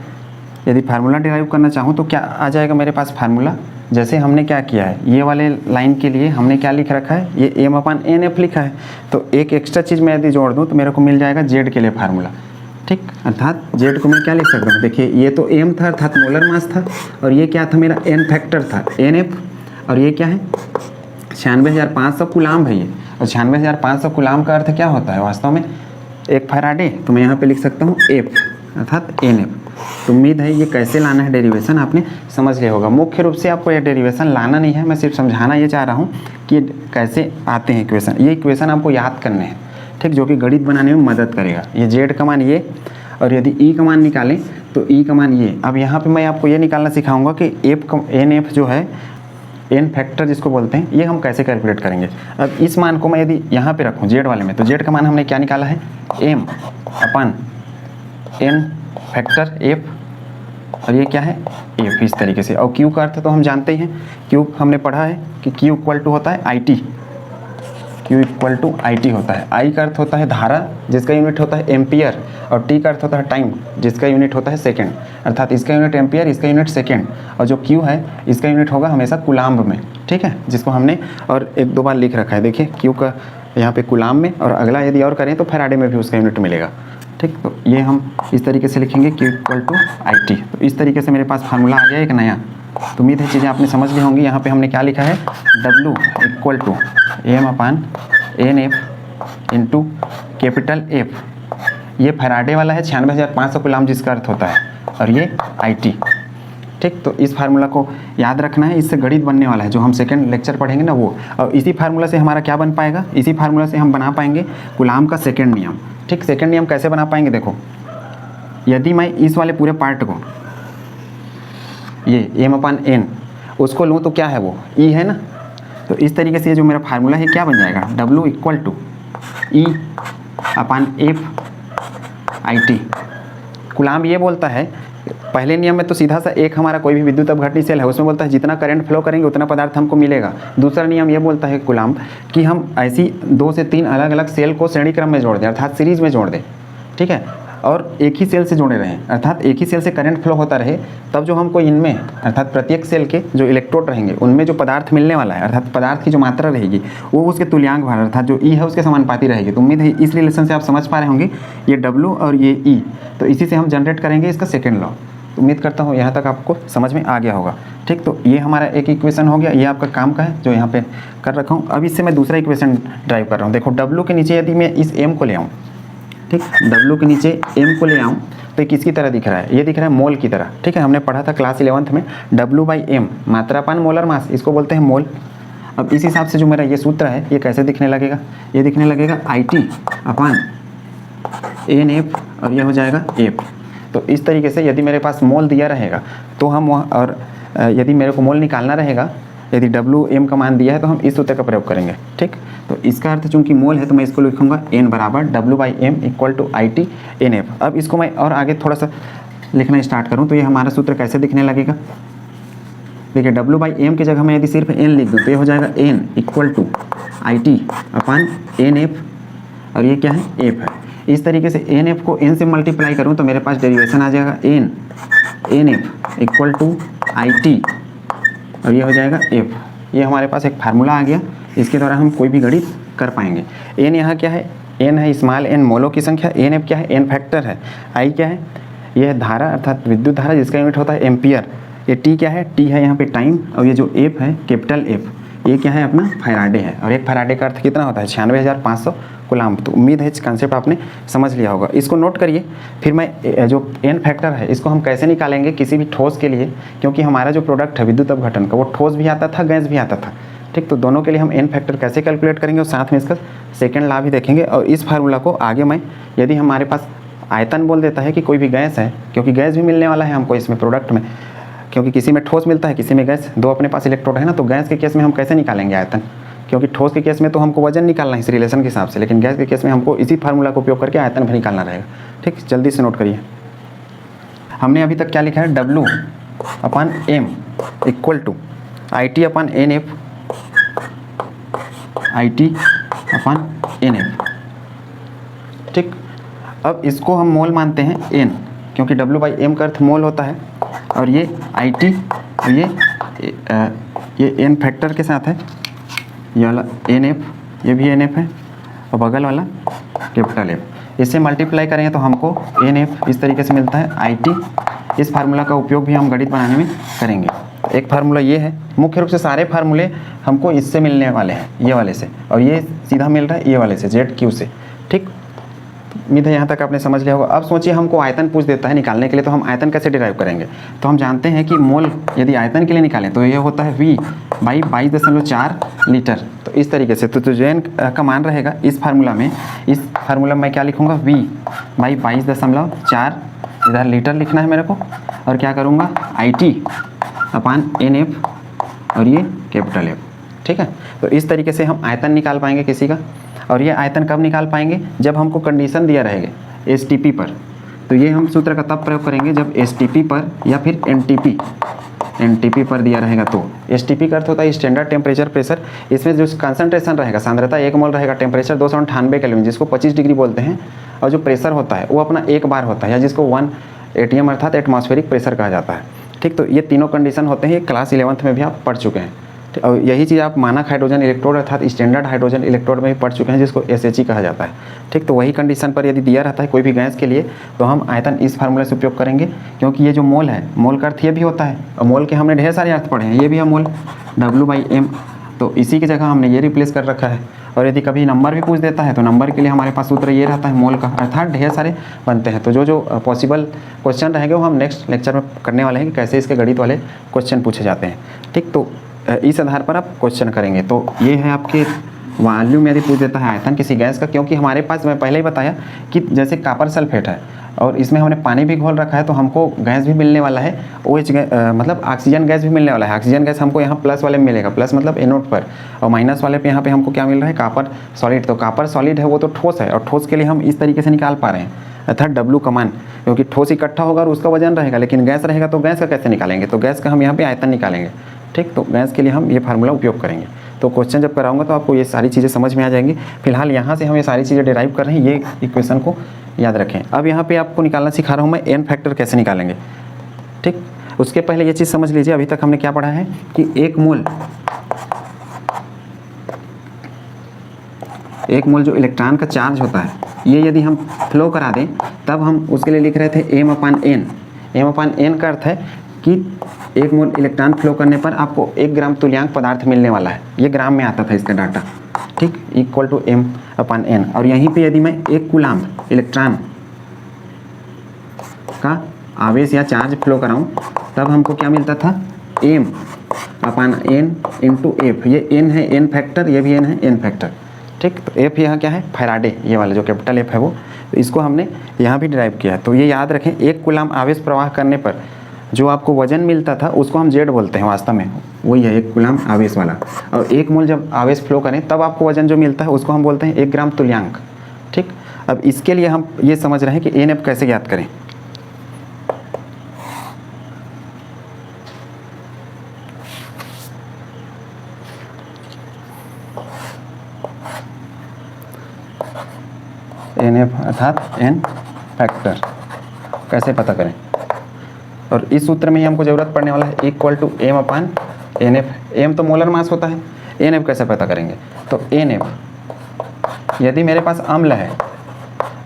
यदि फार्मूला डिराइव करना चाहूँ तो क्या आ जाएगा मेरे पास फार्मूला। जैसे हमने क्या किया है, ये वाले लाइन के लिए हमने क्या लिख रखा है, ये एम अपॉन एन एफ लिखा है। तो एक एक्स्ट्रा चीज़ मैं यदि जोड़ दूँ तो मेरे को मिल जाएगा जेड के लिए फार्मूला। ठीक, अर्थात जेड को मैं क्या लिख सकता हूँ, देखिए ये तो एम था अर्थात मोलर मास था, और ये क्या था, मेरा एन फैक्टर था एन एफ, और ये क्या है 96,500 कूलाम है ये। और 96,500 कूलाम का अर्थ क्या होता है वास्तव में, 1 फैराडे। तो मैं यहाँ पे लिख सकता हूँ एफ अर्थात एन एफ। तो उम्मीद है ये कैसे लाना है डेरिवेशन आपने समझ लिया होगा। मुख्य रूप से आपको ये डेरिवेशन लाना नहीं है, मैं सिर्फ समझाना ये चाह रहा हूँ कि ये कैसे आते हैं इक्वेशन। ये इक्वेशन आपको याद करने हैं, ठीक, जो कि गणित बनाने में मदद करेगा। ये जेड का मान ये, और यदि ई का मान निकालें तो ई का मान ये। अब यहाँ पे मैं आपको ये निकालना सिखाऊंगा कि एन एफ जो है, एन फैक्टर जिसको बोलते हैं, ये हम कैसे कैलकुलेट करेंगे। अब इस मान को मैं यदि यहाँ पे रखूँ जेड वाले में, तो जेड का मान हमने क्या निकाला है, M upon N factor F, और ये क्या है एफ, इस तरीके से। और क्यू का अर्थ तो हम जानते ही हैं, क्यू हमने पढ़ा है कि क्यू इक्वल टू होता है I T, Q equal to I T होता है। आई का अर्थ होता है धारा जिसका यूनिट होता है एम्पियर, और टी का अर्थ होता है टाइम जिसका यूनिट होता है सेकंड, अर्थात इसका यूनिट एम्पियर, इसका यूनिट सेकंड, और जो क्यू है इसका यूनिट होगा हमेशा कुलाम्ब में, ठीक है, जिसको हमने और 1-2 बार लिख रखा है। देखिए क्यू का यहाँ पे कुलाम्ब में, और अगला यदि और करें तो फैराडे में भी उसका यूनिट मिलेगा। ठीक, तो ये हम इस तरीके से लिखेंगे Q equal to I T. तो इस तरीके से मेरे पास फार्मूला आ गया एक नया। तो उम्मीद है चीज़ें आपने समझ ली होंगी। यहाँ पे हमने क्या लिखा है, W equal to M upon N F into capital F. ये फैराडे वाला है 96,500 कूलाम जिसका अर्थ होता है, और ये आई टी। ठीक, तो इस फार्मूला को याद रखना है, इससे गणित बनने वाला है जो हम सेकंड लेक्चर पढ़ेंगे ना वो। और इसी फार्मूला से हमारा क्या बन पाएगा, इसी फार्मूला से हम बना पाएंगे कूलाम का सेकंड नियम। ठीक, सेकंड नियम कैसे बना पाएंगे, देखो यदि मैं इस वाले पूरे पार्ट को, ये एम अपान एन, उसको लूँ तो क्या है वो ई है ना। तो इस तरीके से जो मेरा फार्मूला है क्या बन जाएगा, W equal to E upon F I T. Coulomb ये बोलता है, पहले नियम में तो सीधा सा एक हमारा कोई भी विद्युत अपघटनी सेल है, उसमें बोलता है जितना करंट फ्लो करेंगे उतना पदार्थ हमको मिलेगा। दूसरा नियम ये बोलता है कूलाम कि हम ऐसी 2 से 3 अलग अलग सेल को श्रेणी क्रम में जोड़ दें, अर्थात सीरीज में जोड़ दें, ठीक है, और एक ही सेल से जुड़े रहें, अर्थात एक ही सेल से करंट फ्लो होता रहे। तब जो हमको इनमें अर्थात प्रत्येक सेल के जो इलेक्ट्रोड रहेंगे उनमें जो पदार्थ मिलने वाला है, अर्थात पदार्थ की जो मात्रा रहेगी वो उसके तुल्यांक भार अर्थात जो ई है उसके समानुपाती रहेगी। तो उम्मीद है इस रिलेशन से आप समझ पा रहे होंगे, ये W और ये ई, तो इसी से हम जनरेट करेंगे इसका सेकेंड लॉ। तो उम्मीद करता हूँ यहाँ तक आपको समझ में आ गया होगा। ठीक, तो ये हमारा एक इक्वेशन हो गया, ये आपका काम का है जो यहाँ पे कर रखा हूँ। अब इससे मैं दूसरा इक्वेशन ड्राइव कर रहा हूँ। देखो W के नीचे यदि मैं इस M को ले आऊँ, ठीक, W के नीचे M को ले आऊँ तो किसकी तरह दिख रहा है, ये दिख रहा है मोल की तरह। ठीक है, हमने पढ़ा था क्लास 11th में W/M, मात्रा पान मोलर मास, इसको बोलते हैं मोल। अब इस हिसाब से जो मेरा ये सूत्र है ये कैसे दिखने लगेगा, ये दिखने लगेगा IT अपान NF, और ये हो जाएगा F। तो इस तरीके से यदि मेरे पास मोल दिया रहेगा तो हम और यदि मेरे को मोल निकालना रहेगा, यदि WM का मान दिया है तो हम इस सूत्र का प्रयोग करेंगे। ठीक, तो इसका अर्थ चूंकि मोल है तो मैं इसको लिखूंगा N बराबर W/M equal to IT NF। अब इसको मैं और आगे थोड़ा सा लिखना स्टार्ट करूं तो ये हमारा सूत्र कैसे दिखने लगेगा, देखिए W/M की जगह मैं यदि सिर्फ N लिख दूँ तो ये हो जाएगा N equal to IT upon NF, और ये क्या है F है। इस तरीके से NF को N से मल्टीप्लाई करूँ तो मेरे पास डेरिवेशन आ जाएगा NF इक्वल टू IT, और ये हो जाएगा F। ये हमारे पास एक फार्मूला आ गया, इसके द्वारा हम कोई भी गणित कर पाएंगे। N यहाँ क्या है, N है स्मॉल n मोलों की संख्या, NF क्या है, N फैक्टर है, I क्या है, यह है धारा अर्थात विद्युत धारा जिसका यूनिट होता है एम्पियर, ये T क्या है, T है यहाँ पे टाइम, और ये जो F है कैपिटल F, ये क्या है अपना फैराडे है, और एक फैराडे का अर्थ कितना होता है 96,500 कूलाम। तो उम्मीद है इस कंसेप्ट आपने समझ लिया होगा। इसको नोट करिए। फिर मैं जो N फैक्टर है इसको हम कैसे निकालेंगे किसी भी ठोस के लिए, क्योंकि हमारा जो प्रोडक्ट है विद्युत अपघटन का वो ठोस भी आता था गैस भी आता था। ठीक, तो दोनों के लिए हम N फैक्टर कैसे कैलकुलेट करेंगे और साथ में इसका सेकेंड लॉ भी देखेंगे। और इस फार्मूला को आगे मैं यदि हमारे पास आयतन बोल देता है कि कोई भी गैस है, क्योंकि गैस भी मिलने वाला है हमको इसमें प्रोडक्ट में, क्योंकि किसी में ठोस मिलता है किसी में गैस, दो अपने पास इलेक्ट्रोड है ना। तो गैस के केस में हम कैसे निकालेंगे आयतन, क्योंकि ठोस के केस में तो हमको वजन निकालना है इस रिलेशन के हिसाब से, लेकिन गैस के केस में हमको इसी फार्मूला का उपयोग करके आयतन भी निकालना रहेगा। ठीक, जल्दी से नोट करिए। हमने अभी तक क्या लिखा है, W/m equal to IT/NF, IT/NF। ठीक, अब इसको हम मोल मानते हैं n, क्योंकि W/m का अर्थ मोल होता है, और ये IT और ये n फैक्टर के साथ है, ये वाला NF, ये भी NF है, और बगल वाला कैपिटल F। इससे मल्टीप्लाई करेंगे तो हमको NF इस तरीके से मिलता है IT। इस फार्मूला का उपयोग भी हम गणित बनाने में करेंगे। एक फार्मूला ये है, मुख्य रूप से सारे फार्मूले हमको इससे मिलने वाले हैं, ये वाले से, और ये सीधा मिल रहा है ये वाले से, ZQ से। ठीक, उम्मीद है यहाँ तक आपने समझ लिया होगा। अब सोचिए हमको आयतन पूछ देता है निकालने के लिए, तो हम आयतन कैसे डिराइव करेंगे। तो हम जानते हैं कि मोल यदि आयतन के लिए निकालें तो ये होता है V/22.4 लीटर। तो इस तरीके से तो जो n का मान रहेगा इस फार्मूला में मैं क्या लिखूँगा, V/22.4, इधर लीटर लिखना है मेरे को, और क्या करूँगा IT/NF, और ये कैपिटल F। ठीक है, तो इस तरीके से हम आयतन निकाल पाएंगे किसी का। और ये आयतन कब निकाल पाएंगे, जब हमको कंडीशन दिया रहेगा STP पर। तो ये हम सूत्र का तब प्रयोग करेंगे जब STP पर या फिर NTP पर दिया रहेगा। तो STP का अर्थ होता है स्टैंडर्ड टेम्परेचर प्रेशर। इसमें जो कंसंट्रेशन रहेगा, सांद्रता 1 मोल रहेगा, टेम्परेचर 298 केल्विन जिसको 25 डिग्री बोलते हैं, और जो प्रेशर होता है वो अपना 1 बार होता है, या जिसको 1 ATM अर्थात एटमॉस्फेरिक प्रेशर कहा जाता है। ठीक, तो ये तीनों कंडीशन होते हैं, ये क्लास 11th में भी आप पढ़ चुके हैं। और यही चीज़ आप मानक हाइड्रोजन इलेक्ट्रोड अर्थात स्टैंडर्ड हाइड्रोजन इलेक्ट्रोड में भी पढ़ चुके हैं, जिसको SHE कहा जाता है। ठीक, तो वही कंडीशन पर यदि दिया रहता है कोई भी गैस के लिए, तो हम आयतन इस फार्मूले से उपयोग करेंगे, क्योंकि ये जो मोल है, मोल का अर्थ ये भी होता है, और मोल के हमने ढेर सारे अर्थ पढ़े हैं, ये भी है मोल W/m। तो इसी की जगह हमने ये रिप्लेस कर रखा है। और यदि कभी नंबर भी पूछ देता है तो नंबर के लिए हमारे पास सूत्र ये रहता है मोल का, अर्थात ढेर सारे बनते हैं। तो जो पॉसिबल क्वेश्चन रहेंगे वो हम नेक्स्ट लेक्चर में करने वाले हैं कि कैसे इसके गणित वाले क्वेश्चन पूछे जाते हैं। ठीक, तो इस आधार पर आप क्वेश्चन करेंगे। तो ये है आपके वॉल्यूम यदि पूछ देता है आयतन किसी गैस का, क्योंकि हमारे पास मैं पहले ही बताया कि जैसे कॉपर सल्फेट है और इसमें हमने पानी भी घोल रखा है, तो हमको गैस भी मिलने वाला है, OH मतलब ऑक्सीजन गैस भी मिलने वाला है। ऑक्सीजन गैस हमको यहाँ प्लस वाले में मिलेगा, प्लस मतलब एनोड पर, और माइनस वाले पे यहाँ पे हमको क्या मिल रहा है, कॉपर सॉलिड। तो कॉपर सॉलिड है वो तो ठोस है, और ठोस के लिए हम इस तरीके से निकाल पा रहे हैं, अर्थात W का मान, क्योंकि ठोस इकट्ठा होगा और उसका वजन रहेगा, लेकिन गैस रहेगा तो गैस का कैसे निकालेंगे, तो गैस का हम यहाँ पे आयतन निकालेंगे। ठीक, तो गैस के लिए हम ये फार्मूला उपयोग करेंगे। तो क्वेश्चन जब कराऊंगा तो आपको ये सारी चीज़ें समझ में आ जाएंगी। फिलहाल यहाँ से हम ये सारी चीज़ें डिराइव कर रहे हैं, ये इक्वेशन को याद रखें। अब यहाँ पे आपको निकालना सिखा रहा हूँ मैं n फैक्टर कैसे निकालेंगे। ठीक, उसके पहले ये चीज़ समझ लीजिए, अभी तक हमने क्या पढ़ा है कि 1 मोल जो इलेक्ट्रॉन का चार्ज होता है, ये यदि हम फ्लो करा दें तब हम उसके लिए लिख रहे थे m/n। m/n का अर्थ है कि 1 मोल इलेक्ट्रॉन फ्लो करने पर आपको 1 ग्राम तुल्यांक पदार्थ मिलने वाला है। ये ग्राम में आता था इसका डाटा। ठीक, इक्वल टू m/n। और यहीं पे यदि मैं 1 कूलाम्ब इलेक्ट्रॉन का आवेश या चार्ज फ्लो कराऊं तब हमको क्या मिलता था, m/n इंटू f। ये n है n फैक्टर, ये भी n है n फैक्टर। ठीक, तो f यहाँ क्या है, फैराडे, ये वाला जो कैपिटल F है वो, तो इसको हमने यहाँ भी डिराइव किया है। तो ये याद रखें, 1 कूलाम्ब आवेश प्रवाह करने पर जो आपको वजन मिलता था उसको हम Z बोलते हैं, वास्तव में वही है 1 कूलाम्ब आवेश वाला। और 1 मोल जब आवेश फ्लो करें तब आपको वजन जो मिलता है उसको हम बोलते हैं 1 ग्राम तुल्यांक। ठीक, अब इसके लिए हम ये समझ रहे हैं कि NF कैसे ज्ञात करें। NF अर्थात n फैक्टर कैसे पता करें, और इस सूत्र में ही हमको ज़रूरत पड़ने वाला है इक्वल टू m/NF। m तो मोलर मास होता है, NF कैसे पता करेंगे, तो NF यदि मेरे पास अम्ल है,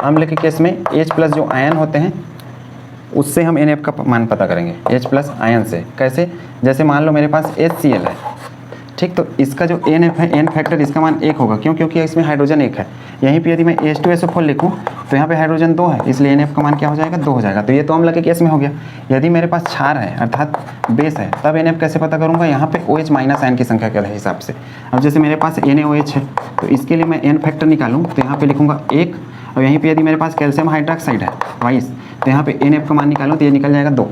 अम्ल के केस में H+ जो आयन होते हैं उससे हम NF का मान पता करेंगे, H+ आयन से। कैसे, जैसे मान लो मेरे पास HCl है। ठीक, तो इसका जो NF है, n फैक्टर, इसका मान 1 होगा, क्यों, क्योंकि इसमें हाइड्रोजन 1 है। यहीं पे यदि मैं H2SO4 लिखूं तो यहाँ पे हाइड्रोजन 2 है, इसलिए NF का मान क्या हो जाएगा, 2 हो जाएगा। तो ये तो अम्ल के केस में हो गया। यदि मेरे पास क्षार है अर्थात बेस है, तब NF कैसे पता करूँगा, यहाँ पे OH माइनस आयन की संख्या के हिसाब से। अब जैसे मेरे पास NaOH है, तो इसके लिए मैं n फैक्टर निकालूँ तो यहाँ पे लिखूँगा 1 और यहीं पे यदि मेरे पास कैल्शियम हाइड्रोक्साइड है 22, तो यहाँ पे NF का मान निकालूँ तो ये निकल जाएगा 2।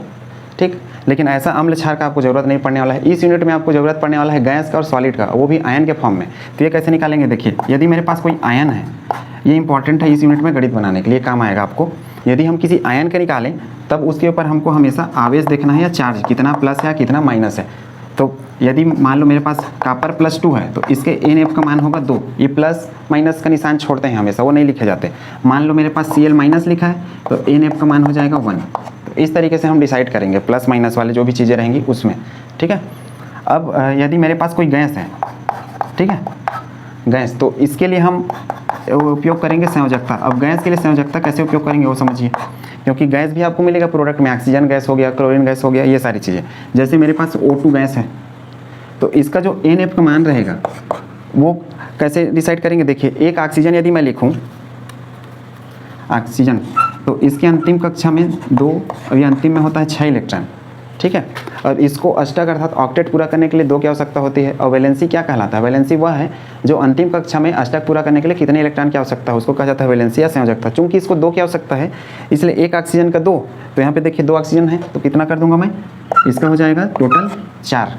ठीक, लेकिन ऐसा अम्ल क्षार का आपको ज़रूरत नहीं पड़ने वाला है। इस यूनिट में आपको ज़रूरत पड़ने वाला है गैस का और सॉलिड का, वो भी आयन के फॉर्म में। तो ये कैसे निकालेंगे, देखिए यदि मेरे पास कोई आयन है, ये इंपॉर्टेंट है इस यूनिट में गणित बनाने के लिए काम आएगा आपको। यदि हम किसी आयन के निकालें तब उसके ऊपर हमको हमेशा आवेश देखना है या चार्ज कितना प्लस है या कितना माइनस है। तो यदि मान लो मेरे पास कॉपर +2 है तो इसके NF का मान होगा 2। ये प्लस माइनस का निशान छोड़ते हैं हमेशा, वो नहीं लिखे जाते। मान लो मेरे पास Cl- लिखा है तो NF का मान हो जाएगा 1। तो इस तरीके से हम डिसाइड करेंगे प्लस माइनस वाले जो भी चीज़ें रहेंगी उसमें। ठीक है, अब यदि मेरे पास कोई गैस है, ठीक है गैस, तो इसके लिए हम उपयोग करेंगे संयोजकता। अब गैस के लिए संयोजकता कैसे उपयोग करेंगे वो समझिए, क्योंकि गैस भी आपको मिलेगा प्रोडक्ट में, ऑक्सीजन गैस हो गया, क्लोरीन गैस हो गया, ये सारी चीज़ें। जैसे मेरे पास O2 गैस है तो इसका जो NF का मान रहेगा वो कैसे डिसाइड करेंगे, देखिए एक ऑक्सीजन यदि मैं लिखूं ऑक्सीजन, तो इसके अंतिम कक्षा में 2 और ये अंतिम में होता है 6 इलेक्ट्रॉन। ठीक है, और इसको अष्टक अर्थात ऑक्टेट पूरा करने के लिए 2 की आवश्यकता होती है। और वैलेंसी क्या कहलाता है, वैलेंसी वह है जो अंतिम कक्षा में अष्टक पूरा करने के लिए कितने इलेक्ट्रॉन की आवश्यकता है उसको कहा जाता है वैलेंसी या संयोजकता। चूंकि इसको 2 की आवश्यकता है इसलिए एक ऑक्सीजन का 2, तो यहाँ पे देखिए 2 ऑक्सीजन है तो कितना कर दूंगा मैं, इसका हो जाएगा टोटल 4।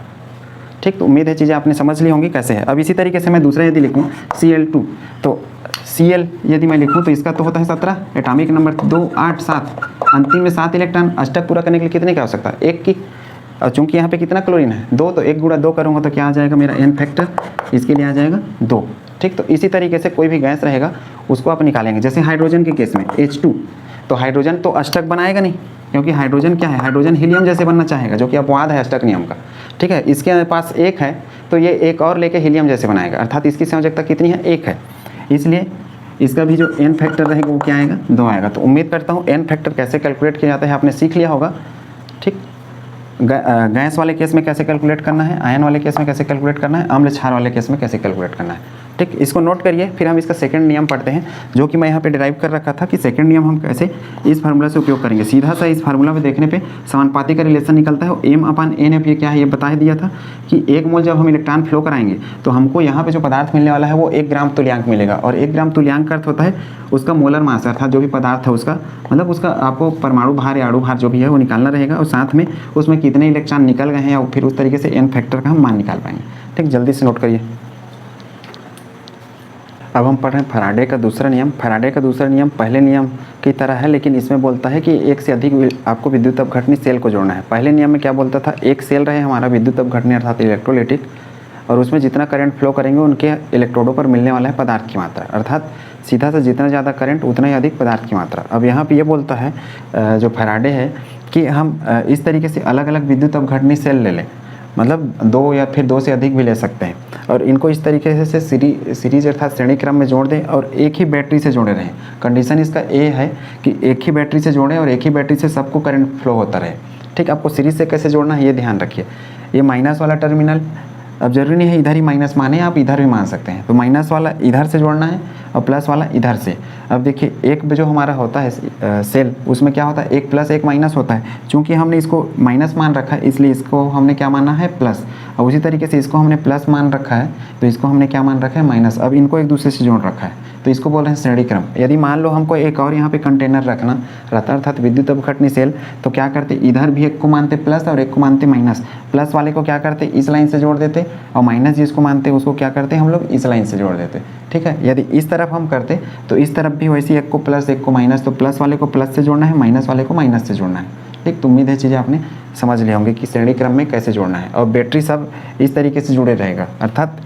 ठीक, तो उम्मीद है चीज़ें आपने समझ ली होंगी कैसे है। अब इसी तरीके से मैं दूसरा यदि लिखूँ Cl2, तो Cl यदि मैं लिखूँ तो इसका तो होता है 17, एटॉमिक नंबर 2, 8, 7, अंतिम में 7 इलेक्ट्रॉन। अष्टक पूरा करने के लिए कितने की आवश्यकता है, 1 की। और चूंकि यहाँ पे कितना क्लोरीन है 2, तो 1 गुणा 2 करूँगा तो क्या आ जाएगा मेरा N फैक्टर, इसके लिए आ जाएगा 2। ठीक, तो इसी तरीके से कोई भी गैस रहेगा उसको आप निकालेंगे। जैसे हाइड्रोजन के केस में H2, तो हाइड्रोजन तो अष्टक बनाएगा नहीं, क्योंकि हाइड्रोजन क्या है, हाइड्रोजन हीलियम जैसे बनना चाहेगा, जो कि अपवाद है अष्टक नियम का। ठीक है, इसके पास 1 है तो ये एक और लेके हीलियम जैसे बनाएगा, अर्थात इसकी संयोजकता कितनी है, 1 है। इसलिए इसका भी जो N फैक्टर रहेगा वो क्या आएगा, 2 आएगा। तो उम्मीद करता हूँ N फैक्टर कैसे कैलकुलेट किया जाता है आपने सीख लिया होगा। ठीक, गैस वाले केस में कैसे कैलकुलेट करना है, आयन वाले केस में कैसे कैलकुलेट करना है, अम्ल क्षार वाले केस में कैसे कैलकुलेट करना है। ठीक, इसको नोट करिए। फिर हम इसका सेकंड नियम पढ़ते हैं, जो कि मैं यहाँ पे डिराइव कर रखा था कि सेकंड नियम हम कैसे इस फार्मूला से उपयोग करेंगे। सीधा सा इस फार्मूला में देखने पे समानुपाती का रिलेशन निकलता है। M/NF ये क्या है, ये बता दिया था कि 1 मोल जब हम इलेक्ट्रॉन फ्लो कराएंगे तो हमको यहाँ पे जो पदार्थ मिलने वाला है वो 1 ग्राम तुल्यांक मिलेगा। और 1 ग्राम तुल्यांक का अर्थ होता है उसका मोलर मास, अर्थात जो भी पदार्थ है उसका मतलब उसका आपको परमाणु भार या अणु भार जो भी है वो निकालना रहेगा, और साथ में उसमें कितने इलेक्ट्रॉन निकल गए हैं, और फिर उस तरीके से N फैक्टर का हम मान निकाल पाएंगे। ठीक, जल्दी से नोट करिए। अब हम पढ़ रहे हैं फैराडे का दूसरा नियम। फैराडे का दूसरा नियम पहले नियम की तरह है, लेकिन इसमें बोलता है कि एक से अधिक आपको विद्युत अपघटनी सेल को जोड़ना है। पहले नियम में क्या बोलता था, एक सेल रहे हमारा विद्युत अपघटनी अर्थात इलेक्ट्रोलिटिक, और उसमें जितना करंट फ्लो करेंगे उनके इलेक्ट्रोडों पर मिलने वाला है पदार्थ की मात्रा, अर्थात सीधा सा जितना ज़्यादा करंट उतना ही अधिक पदार्थ की मात्रा। अब यहाँ पे ये बोलता है जो फैराडे है कि हम इस तरीके से अलग अलग विद्युत अपघटनी सेल ले लें, मतलब 2 या फिर 2 से अधिक भी ले सकते हैं, और इनको इस तरीके से सीरीज अर्थात श्रेणी क्रम में जोड़ दें और एक ही बैटरी से जोड़े रहें। कंडीशन इसका ए है कि एक ही बैटरी से जोड़ें और एक ही बैटरी से सबको करंट फ्लो होता रहे। ठीक, आपको सीरीज से कैसे जोड़ना है ये ध्यान रखिए। ये माइनस वाला टर्मिनल, अब जरूरी नहीं है इधर ही माइनस माने, आप इधर भी मान सकते हैं। तो माइनस वाला इधर से जोड़ना है और प्लस वाला इधर से। अब देखिए एक जो हमारा होता है सेल, उसमें क्या होता है, 1 प्लस 1 माइनस होता है। चूंकि हमने इसको माइनस मान रखा है इसलिए इसको हमने क्या माना है, प्लस। और उसी तरीके से इसको हमने प्लस मान रखा है तो इसको हमने क्या मान रखा है, माइनस। अब इनको एक दूसरे से जोड़ रखा है तो इसको बोल रहे हैं श्रेणी क्रम। यदि मान लो हमको एक और यहाँ पे कंटेनर रखना रहता अर्थात विद्युत अपघटनी सेल, तो क्या करते, इधर भी एक को मानते प्लस और एक को मानते माइनस। प्लस वाले को क्या करते, इस लाइन से जोड़ देते, और माइनस जिसको मानते उसको क्या करते हम लोग, इस लाइन से जोड़ देते। ठीक है, यदि इस तरफ हम करते तो इस तरफ भी वैसे एक को प्लस एक को माइनस, तो प्लस वाले को प्लस से जोड़ना है, माइनस वाले को माइनस से जोड़ना है। ठीक, तो उम्मीद है चीज़ें आपने समझ लिए होंगे कि श्रेणी क्रम में कैसे जोड़ना है। और बैटरी सब इस तरीके से जुड़े रहेगा, अर्थात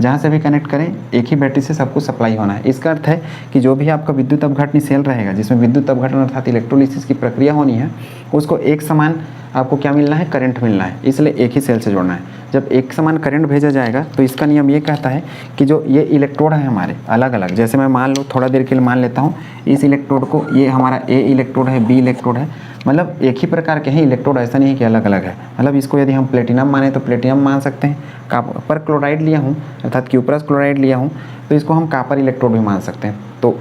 जहाँ से भी कनेक्ट करें एक ही बैटरी से सबको सप्लाई होना है। इसका अर्थ है कि जो भी आपका विद्युत अपघटनी सेल रहेगा जिसमें विद्युत अपघटन अर्थात इलेक्ट्रोलिसिस की प्रक्रिया होनी है, उसको एक समान आपको क्या मिलना है, करंट मिलना है, इसलिए एक ही सेल से जोड़ना है। जब एक समान करंट भेजा जाएगा तो इसका नियम ये कहता है कि जो ये इलेक्ट्रोड है हमारे अलग अलग, जैसे मैं मान लो थोड़ा देर के लिए मान लेता हूँ इस इलेक्ट्रोड को, ये हमारा ए इलेक्ट्रोड है, बी इलेक्ट्रोड है, मतलब एक ही प्रकार के हैं इलेक्ट्रोड, ऐसा नहीं है कि अलग अलग है। मतलब इसको यदि हम प्लेटिनम माने तो प्लेटिनम मान सकते हैं, कॉपर क्लोराइड लिया हूँ अर्थात क्यूप्रस क्लोराइड लिया हूँ तो इसको हम कॉपर इलेक्ट्रोड भी मान सकते हैं। तो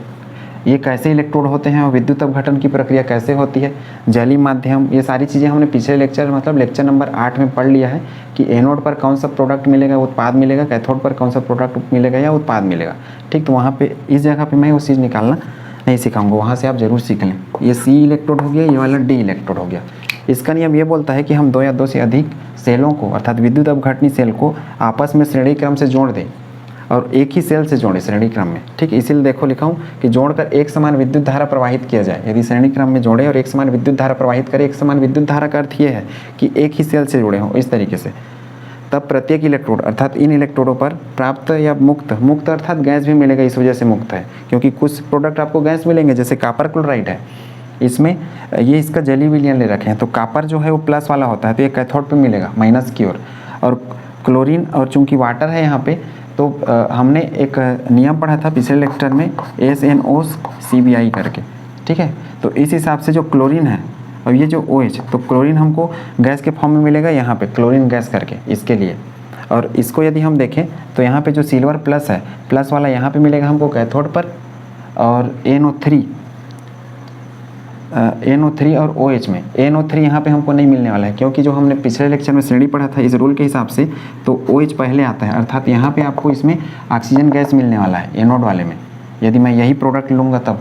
ये कैसे इलेक्ट्रोड होते हैं और विद्युत अपघटन की प्रक्रिया कैसे होती है, जलीय माध्यम, ये सारी चीज़ें हमने पिछले लेक्चर मतलब लेक्चर नंबर 8 में पढ़ लिया है कि एनोड पर कौन सा प्रोडक्ट मिलेगा, उत्पाद मिलेगा, कैथोड पर कौन सा प्रोडक्ट मिलेगा या उत्पाद मिलेगा। ठीक, तो वहाँ पे इस जगह पे मैं वो चीज़ निकालना नहीं सिखाऊंगा, वहाँ से आप जरूर सीख लें। ये सी इलेक्ट्रोड हो गया, ये वाला डी इलेक्ट्रोड हो गया। इसका नियम ये बोलता है कि हम 2 या 2 से अधिक सेलों को अर्थात विद्युत अपघटनी सेल को आपस में श्रेणी क्रम से जोड़ दें और एक ही सेल से जोड़े श्रेणी क्रम में। ठीक, इसीलिए देखो लिखा हूँ कि जोड़कर एक समान विद्युत धारा प्रवाहित किया जाए। यदि श्रेणी क्रम में जोड़े और एक समान विद्युत धारा प्रवाहित करें, एक समान विद्युत धारा का अर्थ ये है कि एक ही सेल से जुड़े हों इस तरीके से, तब प्रत्येक इलेक्ट्रोड अर्थात इन इलेक्ट्रोडों पर प्राप्त या मुक्त अर्थात गैस भी मिलेगा। इस वजह से मुक्त है क्योंकि कुछ प्रोडक्ट आपको गैस मिलेंगे, जैसे कॉपर क्लोराइड है, इसमें ये इसका जली विलयन ले रखे हैं, तो कॉपर जो है वो प्लस वाला होता है, तो ये कैथोड पे मिलेगा माइनस की ओर। और क्लोरीन और चूंकि वाटर है यहाँ पे, तो हमने एक नियम पढ़ा था पिछले लेक्चर में SNO-CBI करके। ठीक है, तो इस हिसाब से जो क्लोरीन है और ये जो OH, तो क्लोरीन हमको गैस के फॉर्म में मिलेगा यहाँ पे क्लोरीन गैस करके इसके लिए। और इसको यदि हम देखें तो यहाँ पे जो सिल्वर प्लस है, प्लस वाला यहाँ पे मिलेगा हमको कैथोड पर, और NO3 और OH में NO3 यहाँ पे हमको नहीं मिलने वाला है क्योंकि जो हमने पिछले लेक्चर में श्रेणी पढ़ा था इस रूल के हिसाब से, तो OH पहले आता है, अर्थात यहाँ पे आपको इसमें ऑक्सीजन गैस मिलने वाला है एनोड वाले में। यदि मैं यही प्रोडक्ट लूँगा तब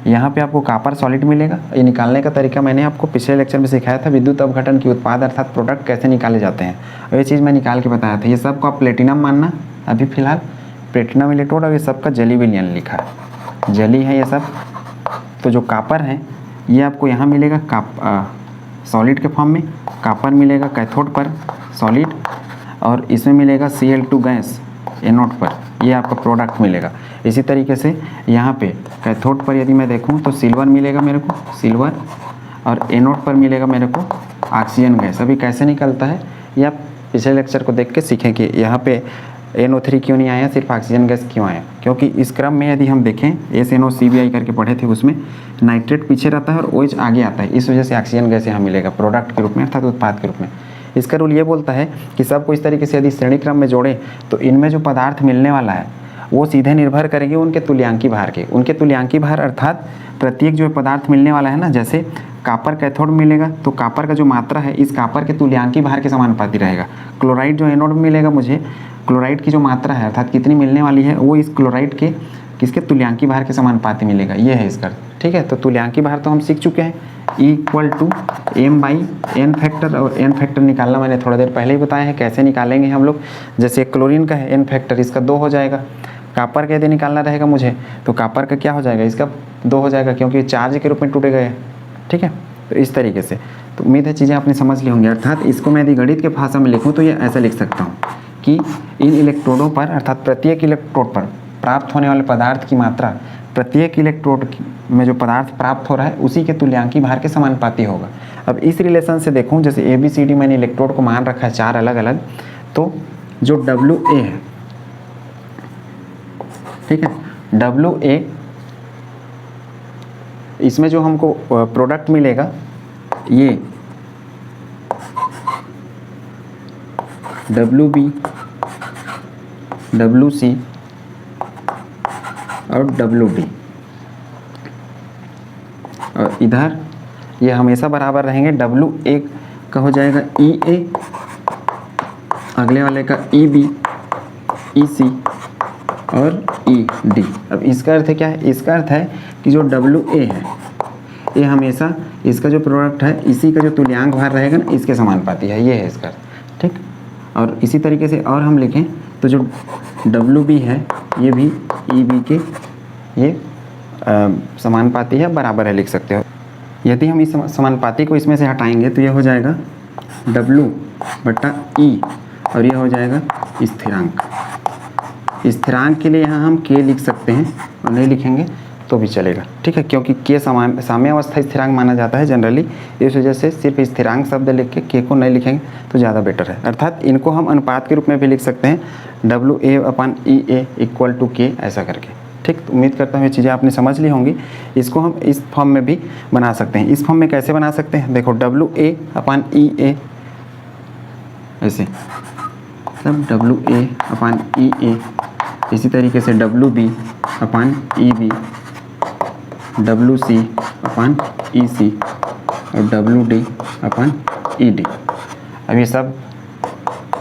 यहाँ पे आपको कॉपर सॉलिड मिलेगा। ये निकालने का तरीका मैंने आपको पिछले लेक्चर में सिखाया था, विद्युत अपघटन की उत्पाद अर्थात प्रोडक्ट कैसे निकाले जाते हैं, और ये चीज़ मैं निकाल के बताया था। ये सब को आप प्लेटिनम मानना, अभी फिलहाल प्लेटिनम इलेक्ट्रोड, और ये सबका जली विलयन लिखा है, जली है ये सब। तो जो कॉपर है ये आपको यहाँ मिलेगा सॉलिड के फॉर्म में, कॉपर मिलेगा कैथोड पर सॉलिड, और इसमें मिलेगा Cl2 गैस एनोड पर, ये आपका प्रोडक्ट मिलेगा। इसी तरीके से यहाँ पे कैथोड पर यदि मैं देखूँ तो सिल्वर मिलेगा मेरे को, सिल्वर, और एनोड पर मिलेगा मेरे को ऑक्सीजन गैस। अभी कैसे निकलता है ये आप पिछले लेक्चर को देख के सीखेंगे। यहाँ पे NO3 क्यों नहीं आया, सिर्फ ऑक्सीजन गैस क्यों आया, क्योंकि इस क्रम में यदि हम देखें SNO-CBI करके पढ़े थे, उसमें नाइट्रेट पीछे रहता है और OH आगे आता है, इस वजह से ऑक्सीजन गैस यहाँ मिलेगा प्रोडक्ट के रूप में अर्थात उत्पाद के रूप में। इसका रूल ये बोलता है कि सबको इस तरीके से यदि श्रेणी क्रम में जोड़े तो इनमें जो पदार्थ मिलने वाला है वो सीधे निर्भर करेंगे उनके तुल्यांकी भार के। उनके तुल्यांकी भार अर्थात प्रत्येक जो पदार्थ मिलने वाला है ना, जैसे कॉपर कैथोड मिलेगा तो कॉपर का जो मात्रा है इस कॉपर के तुल्यांकी भार के समानुपाती रहेगा। क्लोराइड जो एनोड में मिलेगा मुझे, क्लोराइड की जो मात्रा है अर्थात कितनी मिलने वाली है वो इस क्लोराइड के किसके तुल्यांकी भार के समानुपाती मिलेगा, ये है इसका। ठीक है, तो तुल्यांकी भार तो हम सीख चुके हैं, E = M/N फैक्टर, और N फैक्टर निकालना मैंने थोड़ा देर पहले ही बताया है कैसे निकालेंगे हम लोग। जैसे क्लोरीन का है N फैक्टर, इसका 2 हो जाएगा। कॉपर का यदि निकालना रहेगा मुझे तो कॉपर का क्या हो जाएगा, इसका 2 हो जाएगा क्योंकि चार्ज के रूप में टूटे गए। ठीक है, तो इस तरीके से तो उम्मीद है चीज़ें आपने समझ ली होंगी। अर्थात इसको मैं यदि गणित के भाषा में लिखूँ तो ये ऐसा लिख सकता हूँ कि इन इलेक्ट्रोडों पर अर्थात प्रत्येक इलेक्ट्रोड पर प्राप्त होने वाले पदार्थ की मात्रा प्रत्येक इलेक्ट्रोड में जो पदार्थ प्राप्त हो रहा है उसी के तुल्यांकी भार के समानुपाती होगा। अब इस रिलेशन से देखूं, जैसे ABCD मैंने इलेक्ट्रोड को मान रखा है 4 अलग अलग, तो जो WA है, ठीक है, WA इसमें जो हमको प्रोडक्ट मिलेगा ये WB, WC और WD, और इधर ये हमेशा बराबर रहेंगे। WA का हो जाएगा EA, अगले वाले का EB, EC और ED। अब इसका अर्थ है क्या है, इसका अर्थ है कि जो WA है ये हमेशा इसका जो प्रोडक्ट है इसी का जो तुल्यांक भार रहेगा ना इसके समानुपाती है, ये है इसका अर्थ। ठीक, और इसी तरीके से और हम लिखें तो जो WB है ये भी EB के ये समानुपाती है, बराबर है लिख सकते हो। यदि हम इस समानुपाती को इसमें से हटाएंगे तो ये हो जाएगा W/E और ये हो जाएगा स्थिरांक। स्थिरांक के लिए यहाँ हम K लिख सकते हैं और नहीं लिखेंगे तो भी चलेगा। ठीक है, क्योंकि K साम्यावस्था स्थिरांक माना जाता है जनरली, इस वजह से सिर्फ स्थिरांक शब्द लिख के K को नहीं लिखेंगे तो ज़्यादा बेटर है। अर्थात इनको हम अनुपात के रूप में भी लिख सकते हैं, WA/EA = K ऐसा करके। ठीक, तो उम्मीद करता हूँ ये चीज़ें आपने समझ ली होंगी। इसको हम इस फॉर्म में भी बना सकते हैं। इस फॉर्म में कैसे बना सकते हैं, देखो WA/EA ऐसे, तब WA/EA, इसी तरीके से WB/EB, WC/EC और WD/ED। अब ये सब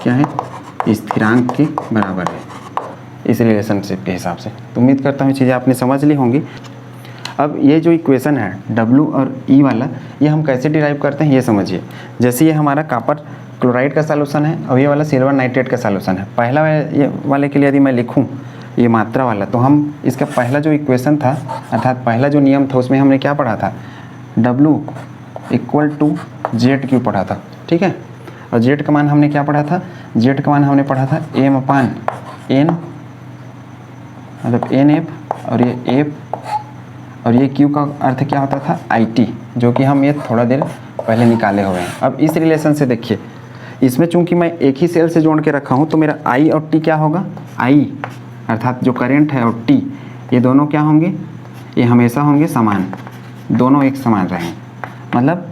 क्या है, स्थिरांक के बराबर है इस रिलेशनशिप के हिसाब से। तो उम्मीद करता हूँ चीज़ें आपने समझ ली होंगी। अब ये जो इक्वेशन है W और E वाला, ये हम कैसे डिराइव करते हैं ये समझिए। जैसे ये हमारा कॉपर क्लोराइड का सॉल्यूशन है और ये वाला सिल्वर नाइट्रेट का सॉल्यूशन है। पहला ये वाले के लिए यदि मैं लिखूँ ये मात्रा वाला, तो हम इसका पहला जो इक्वेशन था अर्थात पहला जो नियम था उसमें हमने क्या पढ़ा था, W = Z³ पढ़ा था, ठीक है। और Z का मान हमने क्या पढ़ा था, Z का मान हमने पढ़ा था M/N, मतलब NF, और ये F और ये Q का अर्थ क्या होता था IT, जो कि हम ये थोड़ा देर पहले निकाले हुए हैं। अब इस रिलेशन से देखिए, इसमें चूंकि मैं एक ही सेल से जोड़ के रखा हूँ तो मेरा I और T क्या होगा, I अर्थात जो करंट है और T ये दोनों क्या होंगे, ये हमेशा होंगे समान, दोनों एक समान रहेंगे। मतलब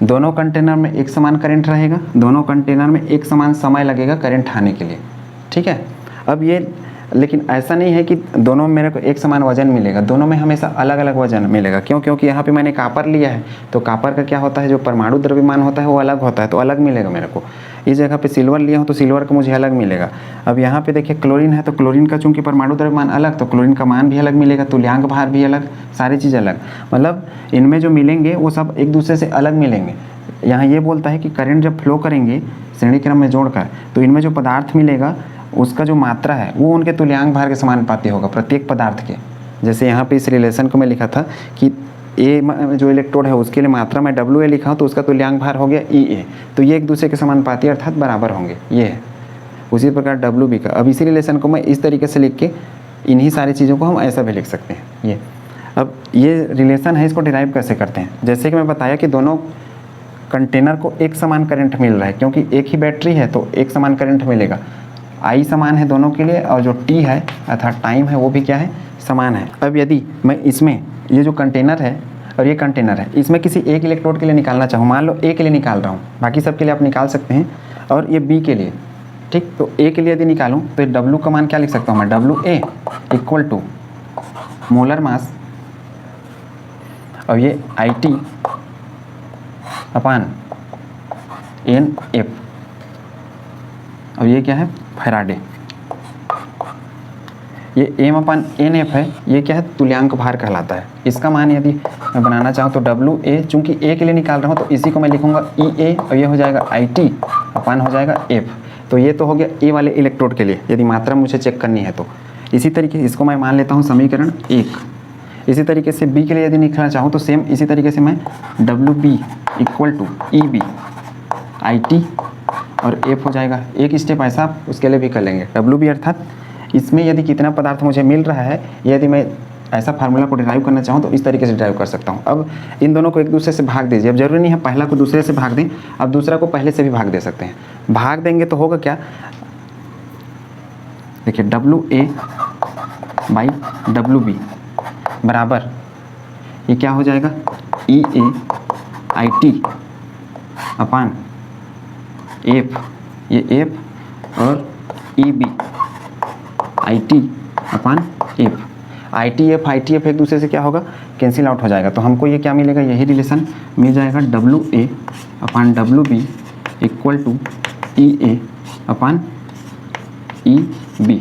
दोनों कंटेनर में एक समान करंट रहेगा, दोनों कंटेनर में एक समान समय लगेगा करंट आने के लिए, ठीक है। अब ये लेकिन ऐसा नहीं है कि दोनों में मेरे को एक समान वजन मिलेगा, दोनों में हमेशा अलग अलग वजन मिलेगा। क्यों? क्योंकि यहाँ पे मैंने कॉपर लिया है तो कॉपर का क्या होता है, जो परमाणु द्रव्यमान होता है वो अलग होता है, तो अलग मिलेगा मेरे को। इस जगह पे सिल्वर लिया हूँ तो सिल्वर का मुझे अलग मिलेगा। अब यहाँ पे देखिए क्लोरीन है तो क्लोरीन का चूंकि परमाणु द्रव्यमान अलग, तो क्लोरीन का मान भी अलग मिलेगा, तुल्यांक भार भी अलग, सारी चीज़ अलग। मतलब इनमें जो मिलेंगे वो सब एक दूसरे से अलग मिलेंगे। यहाँ ये बोलता है कि करंट जब फ्लो करेंगे श्रेणी क्रम में जोड़कर, तो इनमें जो पदार्थ मिलेगा उसका जो मात्रा है वो उनके तुल्यांक भार के समानुपाती होगा प्रत्येक पदार्थ के। जैसे यहाँ पे इस रिलेशन को मैं लिखा था कि ए जो इलेक्ट्रोड है उसके लिए मात्रा मैं WA लिखा हूँ तो उसका तुल्यांक भार हो गया EA, तो ये एक दूसरे के समानुपाती अर्थात बराबर होंगे, ये है। उसी प्रकार WB का, अब इसी रिलेशन को मैं इस तरीके से लिख के इन्हीं सारी चीज़ों को हम ऐसा भी लिख सकते हैं ये। अब ये रिलेशन है, इसको डिराइव कैसे करते हैं, जैसे कि मैं बताया कि दोनों कंटेनर को एक समान करंट मिल रहा है, क्योंकि एक ही बैटरी है तो एक समान करंट मिलेगा। I समान है दोनों के लिए और जो T है अर्थात टाइम है वो भी क्या है, समान है। अब यदि मैं इसमें ये जो कंटेनर है और ये कंटेनर है इसमें किसी एक इलेक्ट्रोड के लिए निकालना चाहूँ, मान लो A के लिए निकाल रहा हूँ, बाकी सब के लिए आप निकाल सकते हैं, और ये B के लिए, ठीक। तो A के लिए यदि निकालूँ तो W का मान क्या लिख सकता हूँ मैं, WA = मोलर मास, और ये IT/NF, और ये क्या है, फैराडे। ये M/NF है, ये क्या है, तुल्यांक भार कहलाता है। इसका मान यदि मैं बनाना चाहूँ तो WA, चूंकि A के लिए निकाल रहा हूँ तो इसी को मैं लिखूंगा EA, और ये हो जाएगा IT अपान हो जाएगा F। तो ये तो हो गया A वाले इलेक्ट्रोड के लिए यदि मात्रा मुझे चेक करनी है तो। इसी तरीके से इसको मैं मान लेता हूँ समीकरण 1। इसी तरीके से B के लिए यदि लिखना चाहूँ तो सेम इसी तरीके से मैं WB = EB IT और F हो जाएगा। एक स्टेप ऐसा आप उसके लिए भी कर लेंगे, WB अर्थात इसमें यदि कितना पदार्थ मुझे मिल रहा है, यदि मैं ऐसा फार्मूला को डिराइव करना चाहूँ तो इस तरीके से डिराइव कर सकता हूँ। अब इन दोनों को एक दूसरे से भाग दीजिए। अब जरूरी नहीं है पहला को दूसरे से भाग दें, अब दूसरा को पहले से भी भाग दे सकते हैं। भाग देंगे तो होगा क्या, देखिए WA/WB बराबर ये क्या हो जाएगा, EA IT अपान F, ये F और EB IT upon F। ITF एक दूसरे से क्या होगा, कैंसिल आउट हो जाएगा। तो हमको ये क्या मिलेगा, यही रिलेशन मिल जाएगा, WA/WB = EA अपान EB।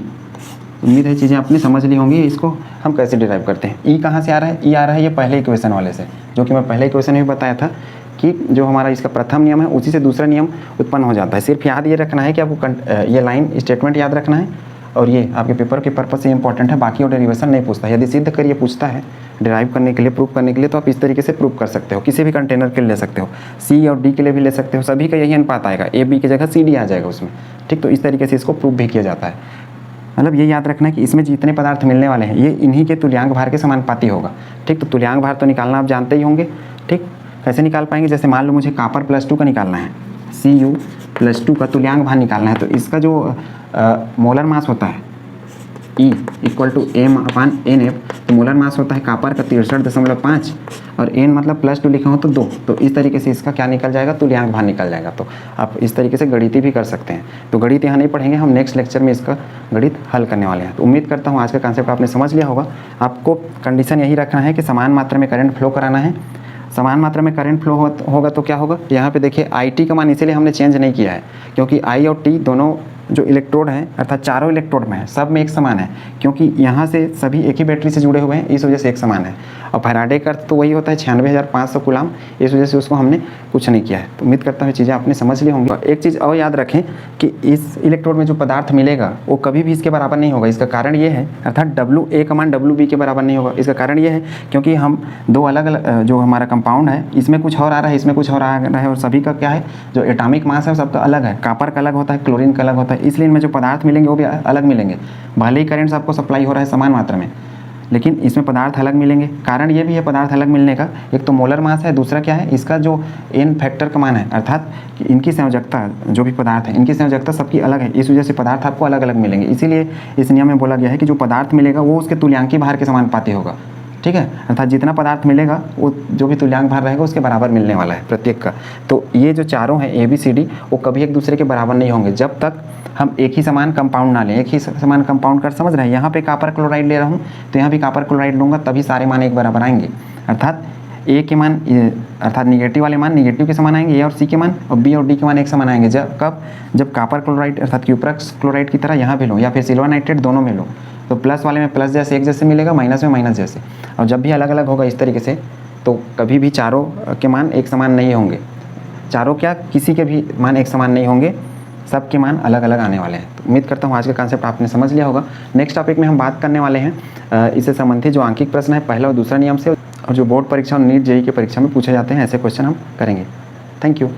उम्मीद है चीज़ें आपने समझ ली होंगी। इसको हम कैसे डिराइव करते हैं, E कहाँ से आ रहा है, E आ रहा है ये पहले इक्वेशन वाले से, जो कि मैं पहले इक्वेशन में भी बताया था कि जो हमारा इसका प्रथम नियम है उसी से दूसरा नियम उत्पन्न हो जाता है। सिर्फ याद ये रखना है कि आपको ये लाइन स्टेटमेंट याद रखना है, और ये आपके पेपर के पर्पज से इंपॉर्टेंट है, बाकी और डेरिवेशन नहीं पूछता है। यदि सिद्ध करिए पूछता है डिराइव करने के लिए, प्रूव करने के लिए, तो आप इस तरीके से प्रूव कर सकते हो। किसी भी कंटेनर के लिए ले सकते हो, C और D के लिए भी ले सकते हो, सभी का यही अनुपात आएगा, AB की जगह CD आ जाएगा उसमें, ठीक। तो इस तरीके से इसको प्रूव भी किया जाता है। मतलब ये याद रखना है कि इसमें जितने पदार्थ मिलने वाले हैं ये इन्हीं के तुल्यांक भार के समानुपाती होगा, ठीक। तो तुल्यांक भार तो निकालना आप जानते ही होंगे, ठीक। कैसे निकाल पाएंगे, जैसे मान लो मुझे कॉपर +2 का निकालना है, Cu+2 का तुल्यांक भार निकालना है, तो इसका जो मोलर मास होता है E = M/NF, तो मोलर मास होता है कॉपर का 63.5 और N मतलब +2 लिखा हो तो 2, तो इस तरीके से इसका क्या निकल जाएगा, तुल्यांक भार निकल जाएगा। तो आप इस तरीके से गणित भी कर सकते हैं। तो गणित यहाँ नहीं पढ़ेंगे, हम नेक्स्ट लेक्चर में इसका गणित हल करने वाले हैं। तो उम्मीद करता हूँ आज का कॉन्सेप्ट आपने समझ लिया होगा। आपको कंडीशन यही रखना है कि समान मात्रा में करंट फ्लो कराना है। समान मात्रा में करंट फ्लो होगा तो क्या होगा, यहाँ पे देखिए IT का मान इसीलिए हमने चेंज नहीं किया है क्योंकि I और T दोनों जो इलेक्ट्रोड है अर्थात चारों इलेक्ट्रोड में है, सब में एक समान है, क्योंकि यहाँ से सभी एक ही बैटरी से जुड़े हुए हैं, इस वजह से एक समान है। और फैराडे का अर्थ तो वही होता है 96,500 कूलाम, इस वजह से उसको हमने कुछ नहीं किया है। तो उम्मीद करता हूँ चीज़ें आपने समझ ली होंगी। एक चीज़ और याद रखें कि इस इलेक्ट्रोड में जो पदार्थ मिलेगा वो कभी भी इसके बराबर नहीं होगा। इसका कारण ये है, अर्थात WA/WB के बराबर नहीं होगा। इसका कारण ये है क्योंकि हम दो अलग अलग जो हमारा कंपाउंड है, इसमें कुछ और आ रहा है, इसमें कुछ और आ रहा है, और सभी का क्या है, जो एटॉमिक मास है वो सबका अलग है। कॉपर का अलग होता है, क्लोरीन का अलग होता है, इसलिए इनमें जो पदार्थ मिलेंगे वो भी अलग मिलेंगे। भले ही करंट आपको सप्लाई हो रहा है समान मात्रा में, लेकिन इसमें पदार्थ अलग मिलेंगे। कारण ये भी है पदार्थ अलग मिलने का, एक तो मोलर मास है, दूसरा क्या है, इसका जो n फैक्टर का मान है, अर्थात इनकी संयोजकता, जो भी पदार्थ है इनकी संयोजकता सबकी अलग है, इस वजह से पदार्थ आपको अलग अलग मिलेंगे। इसीलिए इस नियम में बोला गया है कि जो पदार्थ मिलेगा वो उसके तुल्यांकी भार के समानुपाती होगा। ठीक है, अर्थात जितना पदार्थ मिलेगा वो जो भी तुल्यांक भार रहेगा उसके बराबर मिलने वाला है प्रत्येक का। तो ये जो चारों हैं ABCD वो कभी एक दूसरे के बराबर नहीं होंगे जब तक हम एक ही समान कंपाउंड ना लें। एक ही समान कंपाउंड कर समझ रहे हैं, यहाँ पे कॉपर क्लोराइड ले रहा हूँ तो यहाँ भी कॉपर क्लोराइड लूँगा, तभी सारे मान एक बराबर आएंगे। अर्थात A के मान, अर्थात निगेटिव वाले मान निगेटिव के समान आएंगे, A और C के मान, और B और D के मान एक समान आएंगे। जब कॉपर क्लोराइड अर्थात क्यूप्रक्स क्लोराइड की तरह यहाँ भी लो या फिर सिल्वर नाइट्रेट दोनों में लो, तो प्लस वाले में प्लस जैसे एक जैसे मिलेगा, माइनस में माइनस जैसे। और जब भी अलग अलग होगा इस तरीके से, तो कभी भी चारों के मान एक समान नहीं होंगे। चारों क्या, किसी के भी मान एक समान नहीं होंगे, सबके मान अलग अलग आने वाले हैं। तो उम्मीद करता हूँ आज का कॉन्सेप्ट आपने समझ लिया होगा। नेक्स्ट टॉपिक में हम बात करने वाले हैं इससे संबंधित जो आंकिक प्रश्न है पहला और दूसरा नियम से, और जो बोर्ड परीक्षा और नीट JEE की परीक्षा में पूछे जाते हैं ऐसे क्वेश्चन हम करेंगे। Thank you.